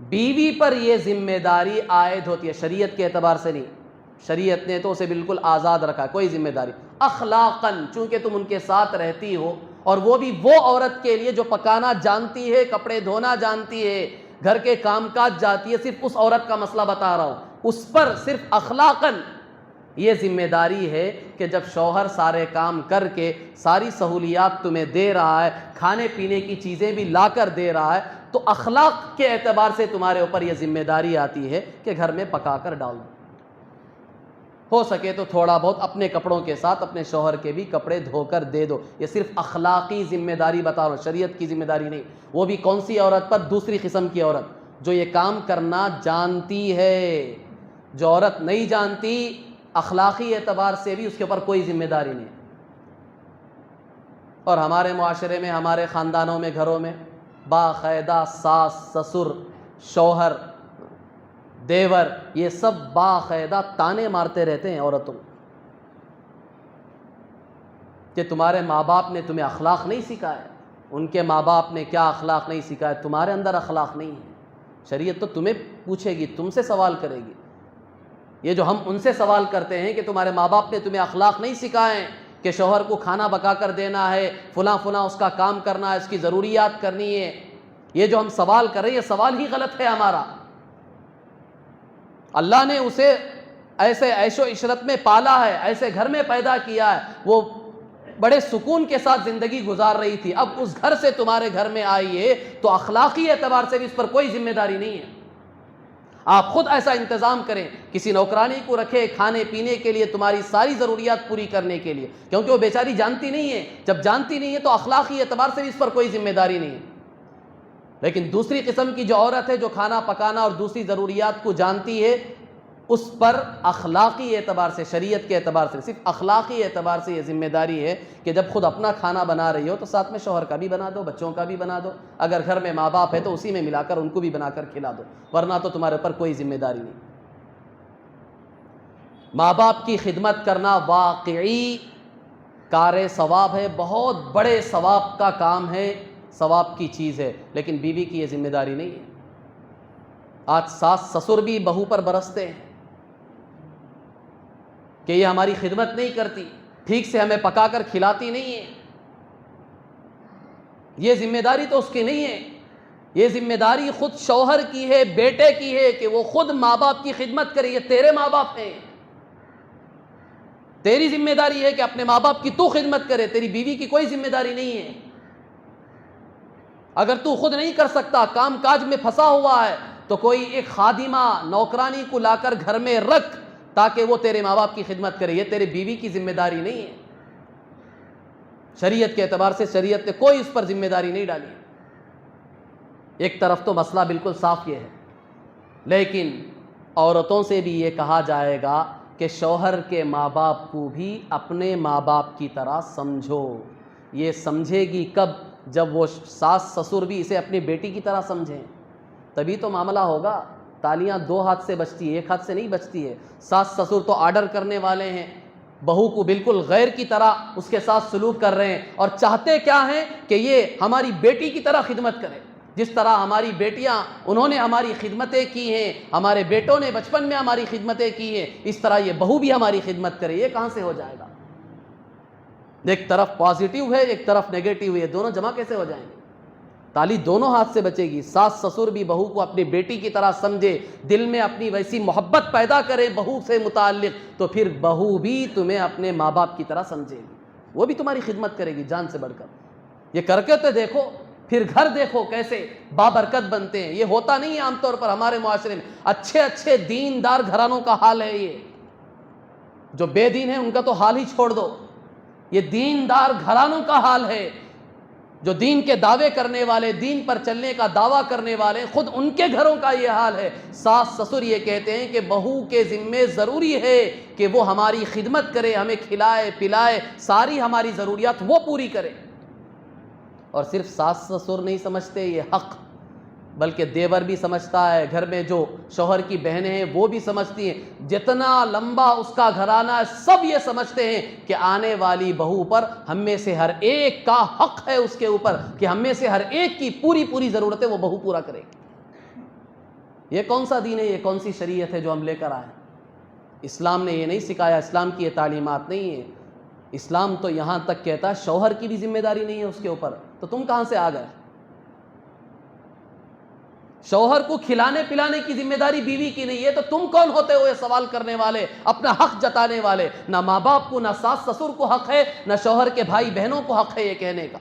بیوی پر یہ ذمہ داری عائد ہوتی ہے، شریعت کے اعتبار سے نہیں، شریعت نے تو اسے بالکل آزاد رکھا، کوئی ذمہ داری اخلاقاً، چونکہ تم ان کے ساتھ رہتی ہو، اور وہ بھی وہ عورت کے لیے جو پکانا جانتی ہے، کپڑے دھونا جانتی ہے، گھر کے کام کاج جاتی ہے، صرف اس عورت کا مسئلہ بتا رہا ہوں، اس پر صرف اخلاقاً یہ ذمہ داری ہے کہ جب شوہر سارے کام کر کے ساری سہولیات تمہیں دے رہا ہے، کھانے پینے کی چیزیں بھی لا کر دے رہا ہے، تو اخلاق کے اعتبار سے تمہارے اوپر یہ ذمہ داری آتی ہے کہ گھر میں پکا کر ڈال دو، ہو سکے تو تھوڑا بہت اپنے کپڑوں کے ساتھ اپنے شوہر کے بھی کپڑے دھو کر دے دو۔ یہ صرف اخلاقی ذمہ داری بتا رہا ہوں، شریعت کی ذمہ داری نہیں۔ وہ بھی کون سی عورت پر؟ دوسری قسم کی عورت جو یہ کام کرنا جانتی ہے۔ جو عورت نہیں جانتی، اخلاقی اعتبار سے بھی اس کے اوپر کوئی ذمہ داری نہیں۔ اور ہمارے معاشرے میں، ہمارے خاندانوں میں، گھروں میں باقاعدہ ساس، سسر، شوہر، دیور، یہ سب باقاعدہ تانے مارتے رہتے ہیں عورتوں کہ تمہارے ماں باپ نے تمہیں اخلاق نہیں سکھائے۔ ان کے ماں باپ نے کیا اخلاق نہیں سکھائے؟ تمہارے اندر اخلاق نہیں ہے۔ شریعت تو تمہیں پوچھے گی، تم سے سوال کرے گی۔ یہ جو ہم ان سے سوال کرتے ہیں کہ تمہارے ماں باپ نے تمہیں اخلاق نہیں سکھائے کہ شوہر کو کھانا پکا کر دینا ہے، فلاں فلاں اس کا کام کرنا ہے، اس کی ضروریات کرنی ہے، یہ جو ہم سوال کر رہے ہیں، یہ سوال ہی غلط ہے ہمارا۔ اللہ نے اسے ایسے عیش و عشرت میں پالا ہے، ایسے گھر میں پیدا کیا ہے، وہ بڑے سکون کے ساتھ زندگی گزار رہی تھی، اب اس گھر سے تمہارے گھر میں آئی ہے تو اخلاقی اعتبار سے بھی اس پر کوئی ذمہ داری نہیں ہے۔ آپ خود ایسا انتظام کریں، کسی نوکرانی کو رکھے کھانے پینے کے لیے، تمہاری ساری ضروریات پوری کرنے کے لیے، کیونکہ وہ بیچاری جانتی نہیں ہے۔ جب جانتی نہیں ہے تو اخلاقی اعتبار سے بھی اس پر کوئی ذمہ داری نہیں ہے۔ لیکن دوسری قسم کی جو عورت ہے جو کھانا پکانا اور دوسری ضروریات کو جانتی ہے، اس پر اخلاقی اعتبار سے، شریعت کے اعتبار سے، صرف اخلاقی اعتبار سے یہ ذمہ داری ہے کہ جب خود اپنا کھانا بنا رہی ہو تو ساتھ میں شوہر کا بھی بنا دو، بچوں کا بھی بنا دو، اگر گھر میں ماں باپ ہے تو اسی میں ملا کر ان کو بھی بنا کر کھلا دو، ورنہ تو تمہارے اوپر کوئی ذمہ داری نہیں۔ ماں باپ کی خدمت کرنا واقعی کار ثواب ہے، بہت بڑے ثواب کا کام ہے، ثواب کی چیز ہے، لیکن بیوی کی یہ ذمہ داری نہیں ہے۔ آج ساس سسر بھی بہو پر برستے ہیں کہ یہ ہماری خدمت نہیں کرتی، ٹھیک سے ہمیں پکا کر کھلاتی نہیں ہے۔ یہ ذمہ داری تو اس کی نہیں ہے، یہ ذمہ داری خود شوہر کی ہے، بیٹے کی ہے کہ وہ خود ماں باپ کی خدمت کرے۔ یہ تیرے ماں باپ ہیں، تیری ذمہ داری ہے کہ اپنے ماں باپ کی تو خدمت کرے، تیری بیوی کی کوئی ذمہ داری نہیں ہے۔ اگر تو خود نہیں کر سکتا، کام کاج میں پھنسا ہوا ہے، تو کوئی ایک خادمہ، نوکرانی کو لا کر گھر میں رکھ تاکہ وہ تیرے ماں باپ کی خدمت کرے۔ یہ تیرے بیوی کی ذمہ داری نہیں ہے۔ شریعت کے اعتبار سے شریعت نے کوئی اس پر ذمہ داری نہیں ڈالی۔ ایک طرف تو مسئلہ بالکل صاف یہ ہے، لیکن عورتوں سے بھی یہ کہا جائے گا کہ شوہر کے ماں باپ کو بھی اپنے ماں باپ کی طرح سمجھو۔ یہ سمجھے گی کب؟ جب وہ ساس سسر بھی اسے اپنی بیٹی کی طرح سمجھیں، تبھی تو معاملہ ہوگا۔ تالیاں دو ہاتھ سے بجتی ہے، ایک ہاتھ سے نہیں بجتی ہے۔ ساس سسر تو آرڈر کرنے والے ہیں، بہو کو بالکل غیر کی طرح اس کے ساتھ سلوک کر رہے ہیں، اور چاہتے کیا ہیں کہ یہ ہماری بیٹی کی طرح خدمت کرے۔ جس طرح ہماری بیٹیاں انہوں نے ہماری خدمتیں کی ہیں، ہمارے بیٹوں نے بچپن میں ہماری خدمتیں کی ہیں، اس طرح یہ بہو بھی ہماری خدمت کرے۔ یہ کہاں سے ہو جائے گا؟ ایک طرف پازیٹیو ہے، ایک طرف نیگیٹو ہے، دونوں جمع کیسے ہو جائیں گے؟ تالی دونوں ہاتھ سے بچے گی۔ ساس سسر بھی بہو کو اپنی بیٹی کی طرح سمجھے، دل میں اپنی ویسی محبت پیدا کرے بہو سے متعلق، تو پھر بہو بھی تمہیں اپنے ماں باپ کی طرح سمجھے گی، وہ بھی تمہاری خدمت کرے گی جان سے بڑھ کر۔ یہ کر کے تو دیکھو، پھر گھر دیکھو کیسے بابرکت بنتے ہیں۔ یہ ہوتا نہیں ہے عام طور پر ہمارے معاشرے میں۔ اچھے اچھے دیندار گھرانوں کا حال ہے یہ، جو بے دین ہیں ان کا تو حال ہی چھوڑ دو، یہ دیندار گھرانوں کا حال ہے، جو دین کے دعوے کرنے والے، دین پر چلنے کا دعویٰ کرنے والے، خود ان کے گھروں کا یہ حال ہے۔ ساس سسر یہ کہتے ہیں کہ بہو کے ذمے ضروری ہے کہ وہ ہماری خدمت کرے، ہمیں کھلائے پلائے، ساری ہماری ضروریات وہ پوری کرے۔ اور صرف ساس سسر نہیں سمجھتے یہ حق، بلکہ دیور بھی سمجھتا ہے، گھر میں جو شوہر کی بہنیں ہیں وہ بھی سمجھتی ہیں، جتنا لمبا اس کا گھرانہ ہے سب یہ سمجھتے ہیں کہ آنے والی بہو پر ہم میں سے ہر ایک کا حق ہے اس کے اوپر، کہ ہم میں سے ہر ایک کی پوری پوری ضرورتیں وہ بہو پورا کرے گی۔ یہ کون سا دین ہے، یہ کون سی شریعت ہے جو ہم لے کر آئے؟ اسلام نے یہ نہیں سکھایا، اسلام کی یہ تعلیمات نہیں ہے۔ اسلام تو یہاں تک کہتا ہے شوہر کی بھی ذمہ داری نہیں ہے اس کے اوپر، تو تم کہاں سے آ گئے؟ شوہر کو کھلانے پلانے کی ذمہ داری بیوی کی نہیں ہے، تو تم کون ہوتے ہو یہ سوال کرنے والے، اپنا حق جتانے والے؟ نہ ماں باپ کو، نہ ساس سسر کو حق ہے، نہ شوہر کے بھائی بہنوں کو حق ہے یہ کہنے کا۔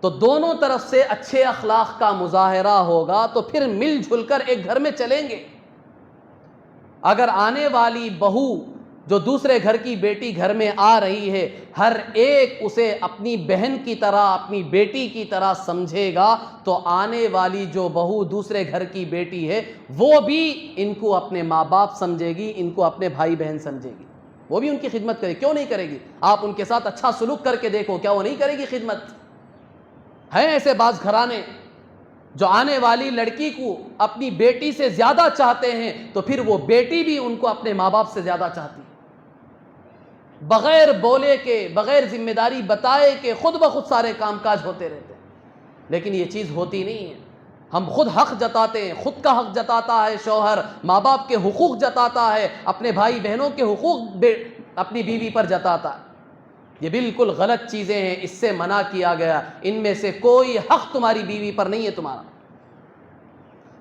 تو دونوں طرف سے اچھے اخلاق کا مظاہرہ ہوگا تو پھر مل جل کر ایک گھر میں چلیں گے۔ اگر آنے والی بہو جو دوسرے گھر کی بیٹی گھر میں آ رہی ہے، ہر ایک اسے اپنی بہن کی طرح، اپنی بیٹی کی طرح سمجھے گا، تو آنے والی جو بہو دوسرے گھر کی بیٹی ہے وہ بھی ان کو اپنے ماں باپ سمجھے گی، ان کو اپنے بھائی بہن سمجھے گی، وہ بھی ان کی خدمت کرے گی۔ کیوں نہیں کرے گی؟ آپ ان کے ساتھ اچھا سلوک کر کے دیکھو، کیا وہ نہیں کرے گی خدمت؟ ہیں ایسے بعض گھرانے جو آنے والی لڑکی کو اپنی بیٹی سے زیادہ چاہتے ہیں، تو پھر وہ بیٹی بھی ان کو اپنے ماں باپ سے زیادہ چاہتی ہے، بغیر بولے کے، بغیر ذمہ داری بتائے کہ خود بخود سارے کام کاج ہوتے رہتے ہیں۔ لیکن یہ چیز ہوتی نہیں ہے۔ ہم خود حق جتاتے ہیں، خود کا حق جتاتا ہے شوہر، ماں باپ کے حقوق جتاتا ہے، اپنے بھائی بہنوں کے حقوق اپنی بیوی پر جتاتا ہے۔ یہ بالکل غلط چیزیں ہیں، اس سے منع کیا گیا۔ ان میں سے کوئی حق تمہاری بیوی پر نہیں ہے تمہارا۔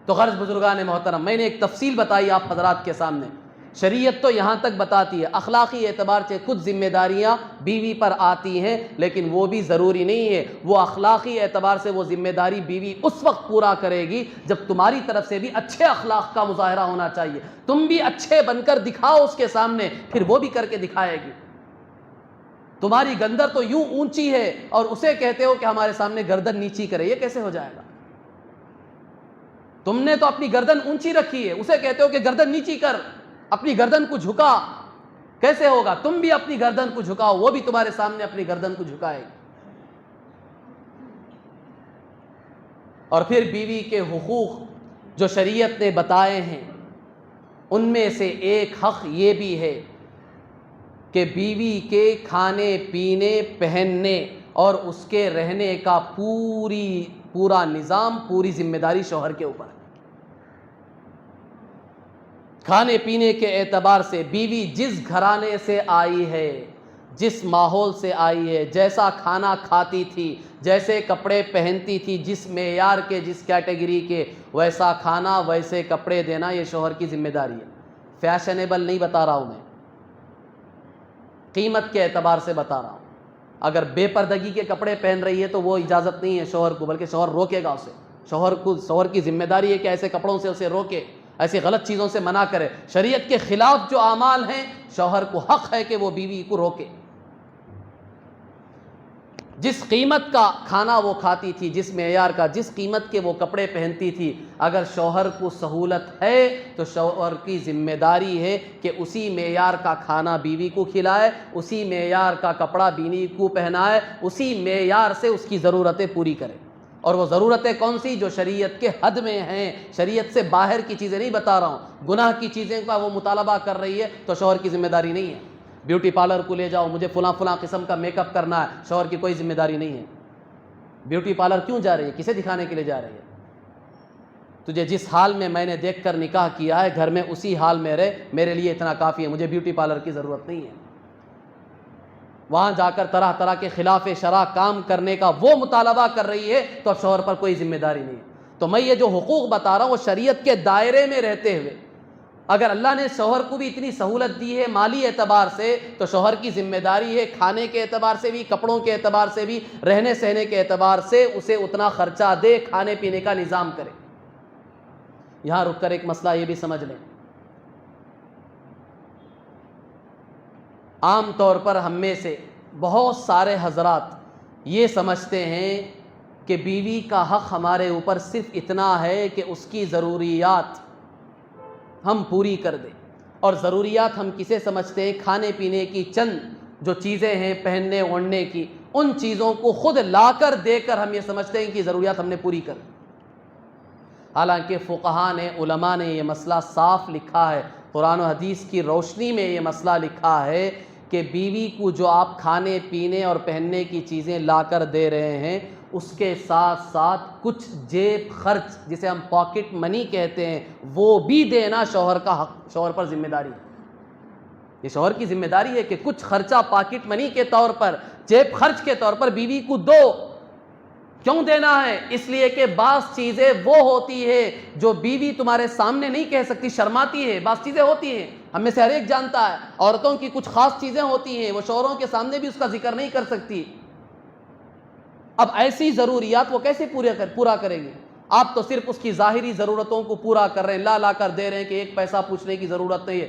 تو غرض بزرگان محترم، میں نے ایک تفصیل بتائی آپ حضرات کے سامنے۔ شریعت تو یہاں تک بتاتی ہے اخلاقی اعتبار سے کچھ ذمہ داریاں بیوی پر آتی ہیں، لیکن وہ بھی ضروری نہیں ہے۔ وہ اخلاقی اعتبار سے وہ ذمہ داری بیوی اس وقت پورا کرے گی جب تمہاری طرف سے بھی اچھے اخلاق کا مظاہرہ ہونا چاہیے، تم بھی اچھے بن کر دکھاؤ اس کے سامنے، پھر وہ بھی کر کے دکھائے گی۔ تمہاری گردن تو یوں اونچی ہے اور اسے کہتے ہو کہ ہمارے سامنے گردن نیچی کرے، یہ کیسے ہو جائے گا؟ تم نے تو اپنی گردن اونچی رکھی ہے، اسے کہتے ہو کہ گردن نیچی کر، اپنی گردن کو جھکا، کیسے ہوگا؟ تم بھی اپنی گردن کو جھکاؤ، وہ بھی تمہارے سامنے اپنی گردن کو جھکائے گی۔ اور پھر بیوی کے حقوق جو شریعت نے بتائے ہیں، ان میں سے ایک حق یہ بھی ہے کہ بیوی کے کھانے پینے پہننے اور اس کے رہنے کا پورا نظام، پوری ذمہ داری شوہر کے اوپر ہے۔ کھانے پینے کے اعتبار سے بیوی جس گھرانے سے آئی ہے، جس ماحول سے آئی ہے، جیسا کھانا کھاتی تھی، جیسے کپڑے پہنتی تھی، جس معیار کے، جس کیٹیگری کے، ویسا کھانا ویسے کپڑے دینا یہ شوہر کی ذمہ داری ہے۔ فیشنیبل نہیں بتا رہا ہوں میں، قیمت کے اعتبار سے بتا رہا ہوں۔ اگر بے پردگی کے کپڑے پہن رہی ہے تو وہ اجازت نہیں ہے شوہر کو، بلکہ شوہر روکے گا اسے۔ شوہر کی ذمہ داری ہے کہ ایسے کپڑوں سے اسے روکے، ایسی غلط چیزوں سے منع کرے۔ شریعت کے خلاف جو اعمال ہیں، شوہر کو حق ہے کہ وہ بیوی کو روکے۔ جس قیمت کا کھانا وہ کھاتی تھی، جس معیار کا، جس قیمت کے وہ کپڑے پہنتی تھی، اگر شوہر کو سہولت ہے تو شوہر کی ذمہ داری ہے کہ اسی معیار کا کھانا بیوی کو کھلائے، اسی معیار کا کپڑا بیوی کو پہنائے، اسی معیار سے اس کی ضرورتیں پوری کرے۔ اور وہ ضرورتیں کون سی؟ جو شریعت کے حد میں ہیں، شریعت سے باہر کی چیزیں نہیں بتا رہا ہوں، گناہ کی چیزیں کا وہ مطالبہ کر رہی ہے تو شوہر کی ذمہ داری نہیں ہے۔ بیوٹی پارلر کو لے جاؤ، مجھے فلاں فلاں قسم کا میک اپ کرنا ہے، شوہر کی کوئی ذمہ داری نہیں ہے۔ بیوٹی پارلر کیوں جا رہی ہے؟ کسے دکھانے کے لیے جا رہی ہے؟ تجھے جس حال میں نے دیکھ کر نکاح کیا ہے، گھر میں اسی حال میں رہے، میرے لیے اتنا کافی ہے، مجھے بیوٹی پارلر کی ضرورت نہیں ہے۔ وہاں جا کر طرح طرح کے خلاف شرع کام کرنے کا وہ مطالبہ کر رہی ہے تو اب شوہر پر کوئی ذمہ داری نہیں ہے۔ تو میں یہ جو حقوق بتا رہا ہوں وہ شریعت کے دائرے میں رہتے ہوئے، اگر اللہ نے شوہر کو بھی اتنی سہولت دی ہے مالی اعتبار سے، تو شوہر کی ذمہ داری ہے کھانے کے اعتبار سے بھی، کپڑوں کے اعتبار سے بھی، رہنے سہنے کے اعتبار سے اسے اتنا خرچہ دے، کھانے پینے کا نظام کرے۔ یہاں رک کر ایک مسئلہ یہ بھی سمجھ لیں، عام طور پر ہم میں سے بہت سارے حضرات یہ سمجھتے ہیں کہ بیوی کا حق ہمارے اوپر صرف اتنا ہے کہ اس کی ضروریات ہم پوری کر دیں، اور ضروریات ہم کسے سمجھتے ہیں؟ کھانے پینے کی چند جو چیزیں ہیں، پہننے اوڑھنے کی، ان چیزوں کو خود لا کر دے کر ہم یہ سمجھتے ہیں کہ ضروریات ہم نے پوری کر دی۔ حالانکہ فقہاء نے، علماء نے یہ مسئلہ صاف لکھا ہے، قرآن و حدیث کی روشنی میں یہ مسئلہ لکھا ہے کہ بیوی کو جو آپ کھانے پینے اور پہننے کی چیزیں لا کر دے رہے ہیں، اس کے ساتھ ساتھ کچھ جیب خرچ جسے ہم پاکٹ منی کہتے ہیں وہ بھی دینا شوہر کا حق، شوہر پر ذمہ داری ہے۔ یہ شوہر کی ذمہ داری ہے کہ کچھ خرچہ پاکٹ منی کے طور پر، جیب خرچ کے طور پر بیوی کو دو۔ کیوں دینا ہے؟ اس لیے کہ بعض چیزیں وہ ہوتی ہے جو بیوی تمہارے سامنے نہیں کہہ سکتی، شرماتی ہے، بعض چیزیں ہوتی ہیں، ہم میں سے ہر ایک جانتا ہے، عورتوں کی کچھ خاص چیزیں ہوتی ہیں وہ شوہروں کے سامنے بھی اس کا ذکر نہیں کر سکتی۔ اب ایسی ضروریات وہ کیسے پورا کرے گی؟ آپ تو صرف اس کی ظاہری ضرورتوں کو پورا کر رہے ہیں، لا کر دے رہے ہیں کہ ایک پیسہ پوچھنے کی ضرورت نہیں ہے،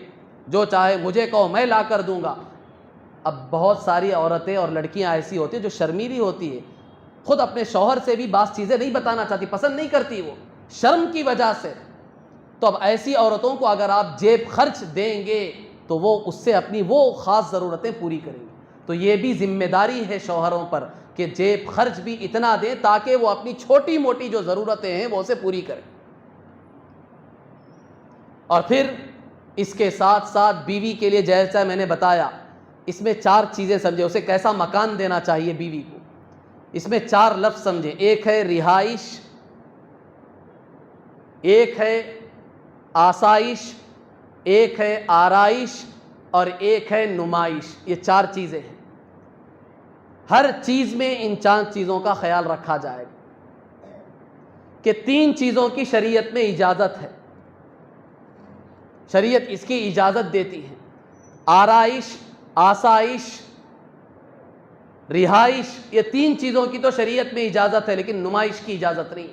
جو چاہے مجھے کہو میں لا کر دوں گا۔ اب بہت ساری عورتیں اور لڑکیاں ایسی ہوتی ہیں جو شرمیلی ہوتی ہے، خود اپنے شوہر سے بھی بعض چیزیں نہیں بتانا چاہتی، پسند نہیں کرتی وہ شرم کی وجہ سے۔ تو اب ایسی عورتوں کو اگر آپ جیب خرچ دیں گے تو وہ اس سے اپنی وہ خاص ضرورتیں پوری کریں گے۔ تو یہ بھی ذمہ داری ہے شوہروں پر کہ جیب خرچ بھی اتنا دیں تاکہ وہ اپنی چھوٹی موٹی جو ضرورتیں ہیں وہ اسے پوری کریں۔ اور پھر اس کے ساتھ ساتھ بیوی کے لیے جیسا میں نے بتایا، اس میں 4 چیزیں سمجھے، اسے کیسا مکان دینا چاہیے بیوی کو، اس میں 4 لفظ سمجھیں۔ ایک ہے رہائش، ایک ہے آسائش، ایک ہے آرائش، اور ایک ہے نمائش۔ یہ 4 چیزیں ہیں، ہر چیز میں ان 4 چیزوں کا خیال رکھا جائے گا کہ 3 چیزوں کی شریعت میں اجازت ہے، شریعت اس کی اجازت دیتی ہے۔ آرائش، آسائش، رہائش، یہ 3 چیزوں کی تو شریعت میں اجازت ہے لیکن نمائش کی اجازت نہیں۔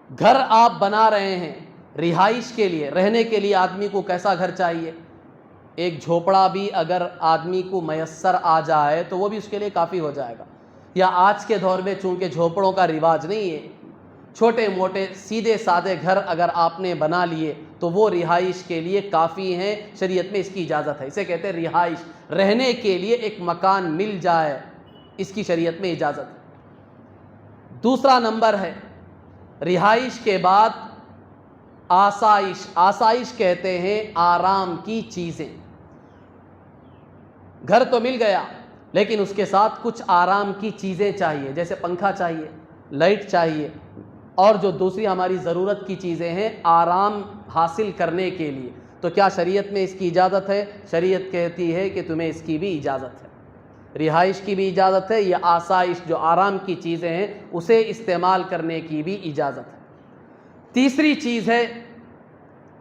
گھر آپ بنا رہے ہیں رہائش کے لیے، رہنے کے لیے آدمی کو کیسا گھر چاہیے؟ ایک جھوپڑا بھی اگر آدمی کو میسر آ جائے تو وہ بھی اس کے لیے کافی ہو جائے گا، یا آج کے دور میں چونکہ جھوپڑوں کا رواج نہیں ہے، چھوٹے موٹے سیدھے سادے گھر اگر آپ نے بنا لیے تو وہ رہائش کے لیے کافی ہیں، شریعت میں اس کی اجازت ہے۔ اسے کہتے ہیں رہائش، رہنے کے لیے ایک مکان مل جائے، اس کی شریعت میں اجازت ہے۔ دوسرا نمبر ہے رہائش کے بعد آسائش۔ آسائش کہتے ہیں آرام کی چیزیں۔ گھر تو مل گیا لیکن اس کے ساتھ کچھ آرام کی چیزیں چاہیے، جیسے پنکھا چاہیے، لائٹ چاہیے، اور جو دوسری ہماری ضرورت کی چیزیں ہیں آرام حاصل کرنے کے لیے۔ تو کیا شریعت میں اس کی اجازت ہے؟ شریعت کہتی ہے کہ تمہیں اس کی بھی اجازت ہے، رہائش کی بھی اجازت ہے، یا آسائش جو آرام کی چیزیں ہیں اسے استعمال کرنے کی بھی اجازت ہے۔ تیسری چیز ہے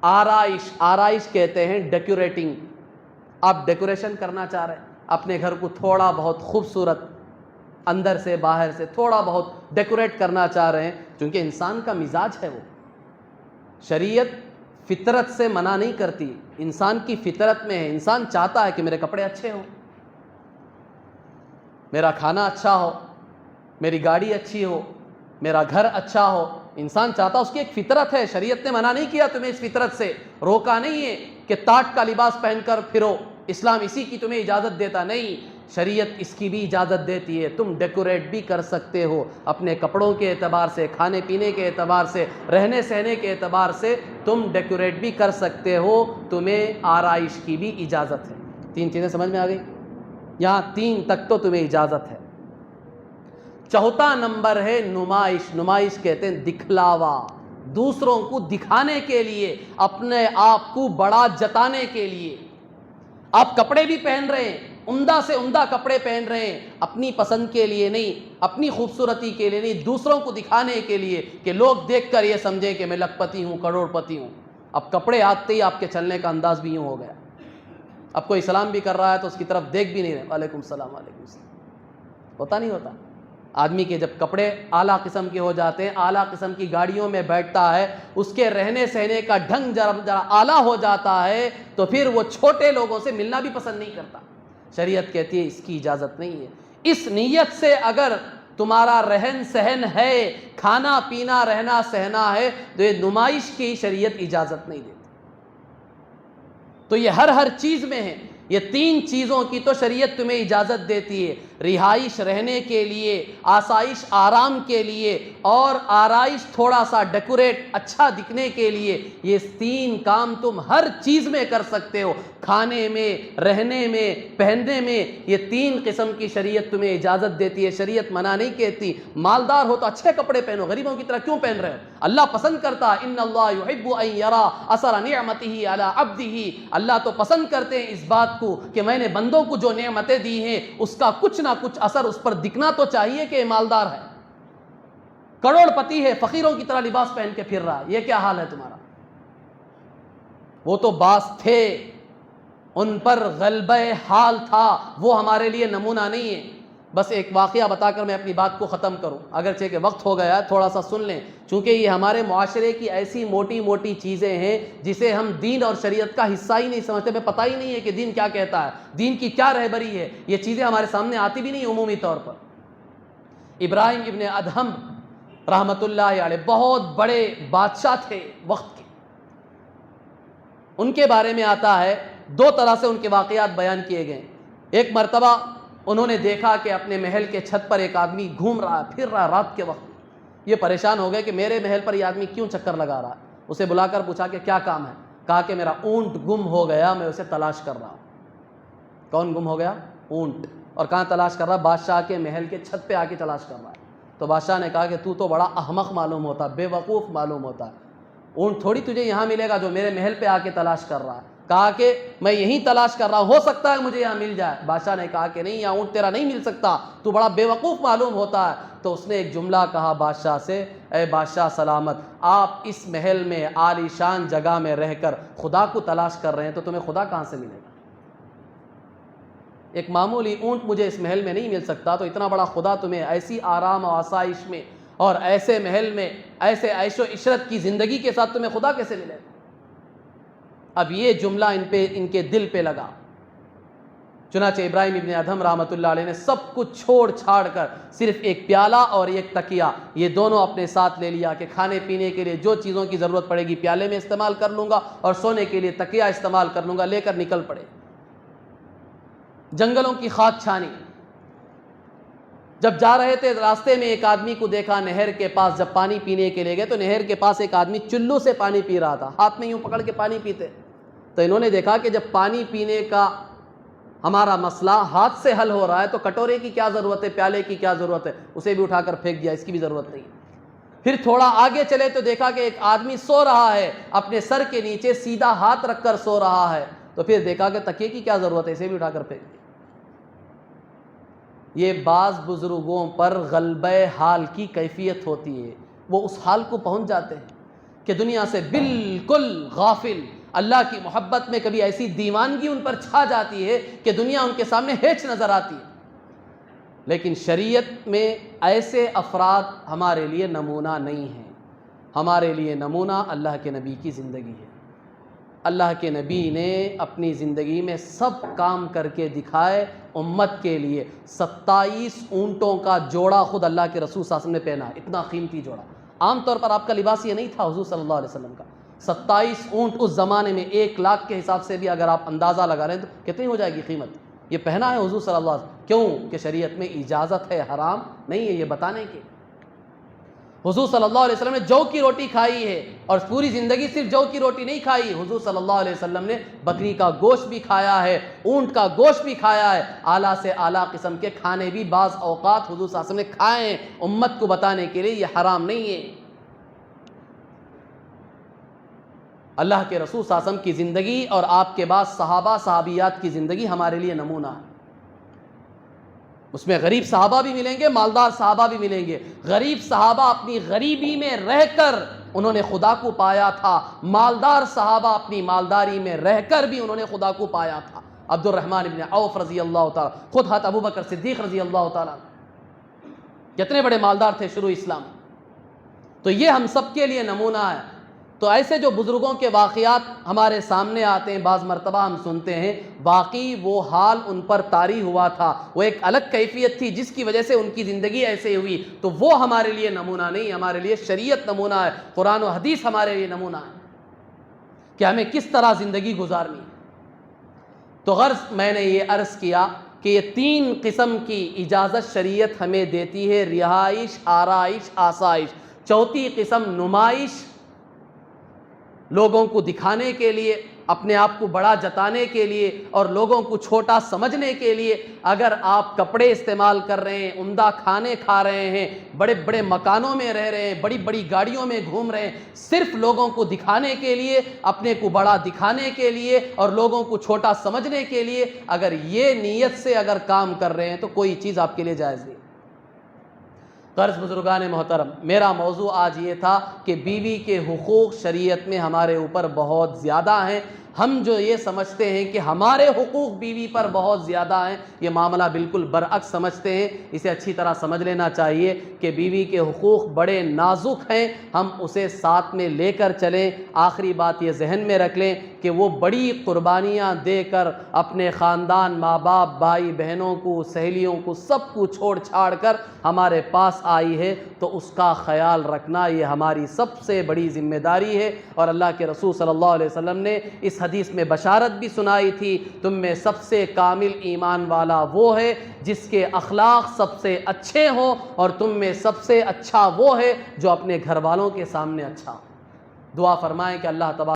آرائش۔ آرائش کہتے ہیں ڈیکوریٹنگ۔ آپ ڈیکوریشن کرنا چاہ رہے ہیں اپنے گھر کو، تھوڑا بہت خوبصورت اندر سے باہر سے تھوڑا بہت ڈیکوریٹ کرنا چاہ رہے ہیں، چونکہ انسان کا مزاج ہے وہ، شریعت فطرت سے منع نہیں کرتی، انسان کی فطرت میں ہے، انسان چاہتا ہے کہ میرے کپڑے اچھے ہوں۔ میرا کھانا اچھا ہو، میری گاڑی اچھی ہو، میرا گھر اچھا ہو. انسان چاہتا، اس کی ایک فطرت ہے. شریعت نے منع نہیں کیا تمہیں اس فطرت سے، روکا نہیں ہے کہ ٹاٹ کا لباس پہن کر پھرو، اسلام اسی کی تمہیں اجازت دیتا نہیں. شریعت اس کی بھی اجازت دیتی ہے. تم ڈیکوریٹ بھی کر سکتے ہو اپنے کپڑوں کے اعتبار سے، کھانے پینے کے اعتبار سے، رہنے سہنے کے اعتبار سے تم ڈیکوریٹ بھی کر سکتے ہو. تمہیں آرائش کی بھی اجازت ہے. 3 چیزیں سمجھ میں آ گئی؟ یہاں 3 تک تو تمہیں اجازت ہے. چوتھا نمبر ہے نمائش. نمائش کہتے ہیں دکھلاوا، دوسروں کو دکھانے کے لیے، اپنے آپ کو بڑا جتانے کے لیے. آپ کپڑے بھی پہن رہے ہیں، عمدہ سے عمدہ کپڑے پہن رہے ہیں، اپنی پسند کے لیے نہیں، اپنی خوبصورتی کے لیے نہیں، دوسروں کو دکھانے کے لیے کہ لوگ دیکھ کر یہ سمجھیں کہ میں لکھ پتی ہوں، کروڑ پتی ہوں. اب کپڑے آتے ہی آپ کے چلنے کا انداز بھی یوں ہو گیا. اب کوئی سلام بھی کر رہا ہے تو اس کی طرف دیکھ بھی نہیں رہے، وعلیکم السلام وعلیکم السلام. ہوتا نہیں ہوتا؟ آدمی کے جب کپڑے اعلیٰ قسم کے ہو جاتے ہیں، اعلیٰ قسم کی گاڑیوں میں بیٹھتا ہے، اس کے رہنے سہنے کا ڈھنگ ذرا اعلیٰ ہو جاتا ہے، تو پھر وہ چھوٹے لوگوں سے ملنا بھی پسند نہیں کرتا. شریعت کہتی ہے اس کی اجازت نہیں ہے. اس نیت سے اگر تمہارا رہن سہن ہے، کھانا پینا رہنا سہنا ہے، تو یہ نمائش کی شریعت اجازت نہیں دیتی. تو یہ ہر چیز میں ہے. یہ 3 چیزوں کی تو شریعت تمہیں اجازت دیتی ہے. رہائش رہنے کے لیے، آسائش آرام کے لیے، اور آرائش تھوڑا سا ڈیکوریٹ اچھا دکھنے کے لیے. یہ 3 کام تم ہر چیز میں کر سکتے ہو، کھانے میں، رہنے میں، پہننے میں. یہ 3 قسم کی شریعت تمہیں اجازت دیتی ہے. شریعت منع نہیں کہتی. مالدار ہو تو اچھے کپڑے پہنو، غریبوں کی طرح کیوں پہن رہے ہو؟ اللہ پسند کرتا ہے، ان اللہ یحب ان یرا اثر نعمته علی عبده. اللہ تو پسند کرتے ہیں اس بات کو کہ میں نے بندوں کو جو نعمتیں دی ہیں اس کا کچھ نہ کچھ اثر اس پر دکھنا تو چاہیے کہ مالدار ہے، کروڑ پتی ہے، فقیروں کی طرح لباس پہن کے پھر رہا ہے. یہ کیا حال ہے تمہارا؟ وہ تو باس تھے، ان پر غلبہ حال تھا، وہ ہمارے لیے نمونہ نہیں ہے. بس ایک واقعہ بتا کر میں اپنی بات کو ختم کروں، اگرچہ کہ وقت ہو گیا ہے، تھوڑا سا سن لیں، چونکہ یہ ہمارے معاشرے کی ایسی موٹی موٹی چیزیں ہیں جسے ہم دین اور شریعت کا حصہ ہی نہیں سمجھتے. ہمیں پتہ ہی نہیں ہے کہ دین کیا کہتا ہے، دین کی کیا رہبری ہے. یہ چیزیں ہمارے سامنے آتی بھی نہیں عمومی طور پر. ابراہیم ابن ادہم رحمۃ اللہ علیہ بہت بڑے بادشاہ تھے وقت کے. ان کے بارے میں آتا ہے 2 طرح سے ان کے واقعات بیان کیے گئے. ایک مرتبہ انہوں نے دیکھا کہ اپنے محل کے چھت پر ایک آدمی گھوم رہا ہے، پھر رہا ہے رات کے وقت. یہ پریشان ہو گئے کہ میرے محل پر یہ آدمی کیوں چکر لگا رہا ہے. اسے بلا کر پوچھا کہ کیا کام ہے؟ کہا کہ میرا اونٹ گم ہو گیا، میں اسے تلاش کر رہا ہوں. کون گم ہو گیا؟ اونٹ. اور کہاں تلاش کر رہا؟ بادشاہ کے محل کے چھت پہ آ کے تلاش کر رہا ہے. تو بادشاہ نے کہا کہ تو بڑا احمق معلوم ہوتا، بے وقوف معلوم ہوتا ہے. اونٹ تھوڑی تجھے یہاں ملے گا جو میرے محل پہ آ کے تلاش کر رہا ہے. کہا کہ میں یہیں تلاش کر رہا ہوں، ہو سکتا ہے مجھے یہاں مل جائے. بادشاہ نے کہا کہ نہیں، یہاں اونٹ تیرا نہیں مل سکتا، تو بڑا بے وقوف معلوم ہوتا ہے. تو اس نے ایک جملہ کہا بادشاہ سے، اے بادشاہ سلامت، آپ اس محل میں عالی شان جگہ میں رہ کر خدا کو تلاش کر رہے ہیں، تو تمہیں خدا کہاں سے ملے گا؟ ایک معمولی اونٹ مجھے اس محل میں نہیں مل سکتا، تو اتنا بڑا خدا تمہیں ایسی آرام و آسائش میں اور ایسے محل میں ایسے عیش و عشرت کی زندگی کے ساتھ تمہیں خدا کیسے ملے گا؟ اب یہ جملہ ان کے دل پہ لگا. چنانچہ ابراہیم ابن ادہم رحمۃ اللہ علیہ نے سب کچھ چھوڑ چھاڑ کر صرف ایک پیالہ اور ایک تکیہ، یہ دونوں اپنے ساتھ لے لیا کہ کھانے پینے کے لیے جو چیزوں کی ضرورت پڑے گی پیالے میں استعمال کر لوں گا، اور سونے کے لیے تکیہ استعمال کر لوں گا. لے کر نکل پڑے. جنگلوں کی خاک چھانی. جب جا رہے تھے راستے میں ایک آدمی کو دیکھا نہر کے پاس. جب پانی پینے کے لیے گئے تو نہر کے پاس ایک آدمی چلو سے پانی پی رہا تھا، ہاتھ میں یوں پکڑ کے پانی پیتے. تو انہوں نے دیکھا کہ جب پانی پینے کا ہمارا مسئلہ ہاتھ سے حل ہو رہا ہے تو کٹورے کی کیا ضرورت ہے، پیالے کی کیا ضرورت ہے. اسے بھی اٹھا کر پھینک دیا، اس کی بھی ضرورت نہیں. پھر تھوڑا آگے چلے تو دیکھا کہ ایک آدمی سو رہا ہے، اپنے سر کے نیچے سیدھا ہاتھ رکھ کر سو رہا ہے. تو پھر دیکھا کہ تکیے کی کیا ضرورت ہے، اسے بھی اٹھا کر پھینک دیا. یہ بعض بزرگوں پر غلبہ حال کی کیفیت ہوتی ہے. وہ اس حال کو پہنچ جاتے ہیں کہ دنیا سے بالکل غافل، اللہ کی محبت میں کبھی ایسی دیوانگی ان پر چھا جاتی ہے کہ دنیا ان کے سامنے ہیچ نظر آتی ہے. لیکن شریعت میں ایسے افراد ہمارے لیے نمونہ نہیں ہیں. ہمارے لیے نمونہ اللہ کے نبی کی زندگی ہے. اللہ کے نبی نے اپنی زندگی میں سب کام کر کے دکھائے امت کے لیے۔ 27 اونٹوں کا جوڑا خود اللہ کے رسول صلی اللہ علیہ وسلم نے پہنا، اتنا قیمتی جوڑا۔ عام طور پر آپ کا لباس یہ نہیں تھا حضور صلی اللہ علیہ وسلم کا۔ 27 اونٹ اس زمانے میں 1 لاکھ کے حساب سے بھی اگر آپ اندازہ لگا رہے ہیں تو کتنی ہو جائے گی قیمت؟ یہ پہنا ہے حضور صلی اللہ علیہ وسلم۔ کیوں کہ شریعت میں اجازت ہے، حرام نہیں ہے یہ بتانے کی۔ حضور صلی اللہ علیہ وسلم نے جو کی روٹی کھائی ہے، اور پوری زندگی صرف جو کی روٹی نہیں کھائی، حضور صلی اللہ علیہ وسلم نے بکری کا گوشت بھی کھایا ہے، اونٹ کا گوشت بھی کھایا ہے، اعلیٰ سے اعلیٰ قسم کے کھانے بھی بعض اوقات حضور صلی اللہ علیہ وسلم نے کھائے ہیں، امت کو بتانے کے لیے یہ حرام نہیں ہے۔ اللہ کے رسول صلی اللہ علیہ وسلم کی زندگی اور آپ کے بعد صحابہ صحابیات کی زندگی ہمارے لیے نمونہ ہے۔ اس میں غریب صحابہ بھی ملیں گے، مالدار صحابہ بھی ملیں گے۔ غریب صحابہ اپنی غریبی میں رہ کر انہوں نے خدا کو پایا تھا، مالدار صحابہ اپنی مالداری میں رہ کر بھی انہوں نے خدا کو پایا تھا۔ عبد الرحمن بن عوف رضی اللہ تعالیٰ، خود حضرت ابوبکر صدیق رضی اللہ تعالیٰ، کتنے بڑے مالدار تھے شروع اسلام۔ تو یہ ہم سب کے لیے نمونہ ہے۔ تو ایسے جو بزرگوں کے واقعات ہمارے سامنے آتے ہیں، بعض مرتبہ ہم سنتے ہیں، واقعی وہ حال ان پر طاری ہوا تھا، وہ ایک الگ کیفیت تھی جس کی وجہ سے ان کی زندگی ایسے ہوئی، تو وہ ہمارے لیے نمونہ نہیں، ہمارے لیے شریعت نمونہ ہے، قرآن و حدیث ہمارے لیے نمونہ ہے کہ ہمیں کس طرح زندگی گزارنی۔ تو غرض میں نے یہ عرض کیا کہ یہ 3 قسم کی اجازت شریعت ہمیں دیتی ہے، رہائش، آرائش، آسائش۔ چوتھی قسم نمائش، لوگوں کو دکھانے کے لیے، اپنے آپ کو بڑا جتانے کے لیے اور لوگوں کو چھوٹا سمجھنے کے لیے۔ اگر آپ کپڑے استعمال کر رہے ہیں، عمدہ کھانے کھا رہے ہیں، بڑے بڑے مکانوں میں رہ رہے ہیں، بڑی بڑی گاڑیوں میں گھوم رہے ہیں، صرف لوگوں کو دکھانے کے لیے، اپنے کو بڑا دکھانے کے لیے اور لوگوں کو چھوٹا سمجھنے کے لیے، اگر یہ نیت سے اگر کام کر رہے ہیں تو کوئی چیز آپ کے لیے جائز نہیں۔ غرض بزرگان محترم، میرا موضوع آج یہ تھا کہ بیوی کے حقوق شریعت میں ہمارے اوپر بہت زیادہ ہیں۔ ہم جو یہ سمجھتے ہیں کہ ہمارے حقوق بیوی پر بہت زیادہ ہیں، یہ معاملہ بالکل برعکس سمجھتے ہیں۔ اسے اچھی طرح سمجھ لینا چاہیے کہ بیوی کے حقوق بڑے نازک ہیں، ہم اسے ساتھ میں لے کر چلیں۔ آخری بات یہ ذہن میں رکھ لیں کہ وہ بڑی قربانیاں دے کر اپنے خاندان، ماں باپ، بھائی بہنوں کو، سہیلیوں کو، سب کو چھوڑ چھاڑ کر ہمارے پاس آئی ہے، تو اس کا خیال رکھنا یہ ہماری سب سے بڑی ذمہ داری ہے۔ اور اللہ کے رسول صلی اللہ علیہ وسلم نے اس حدیث میں بشارت بھی سنائی تھی، تم میں سب سے کامل ایمان والا وہ ہے جس کے اخلاق سب سے اچھے ہوں، اور تم میں سب سے اچھا وہ ہے جو اپنے گھر والوں کے سامنے اچھا ہو۔ دعا فرمائیں کہ اللہ تبارک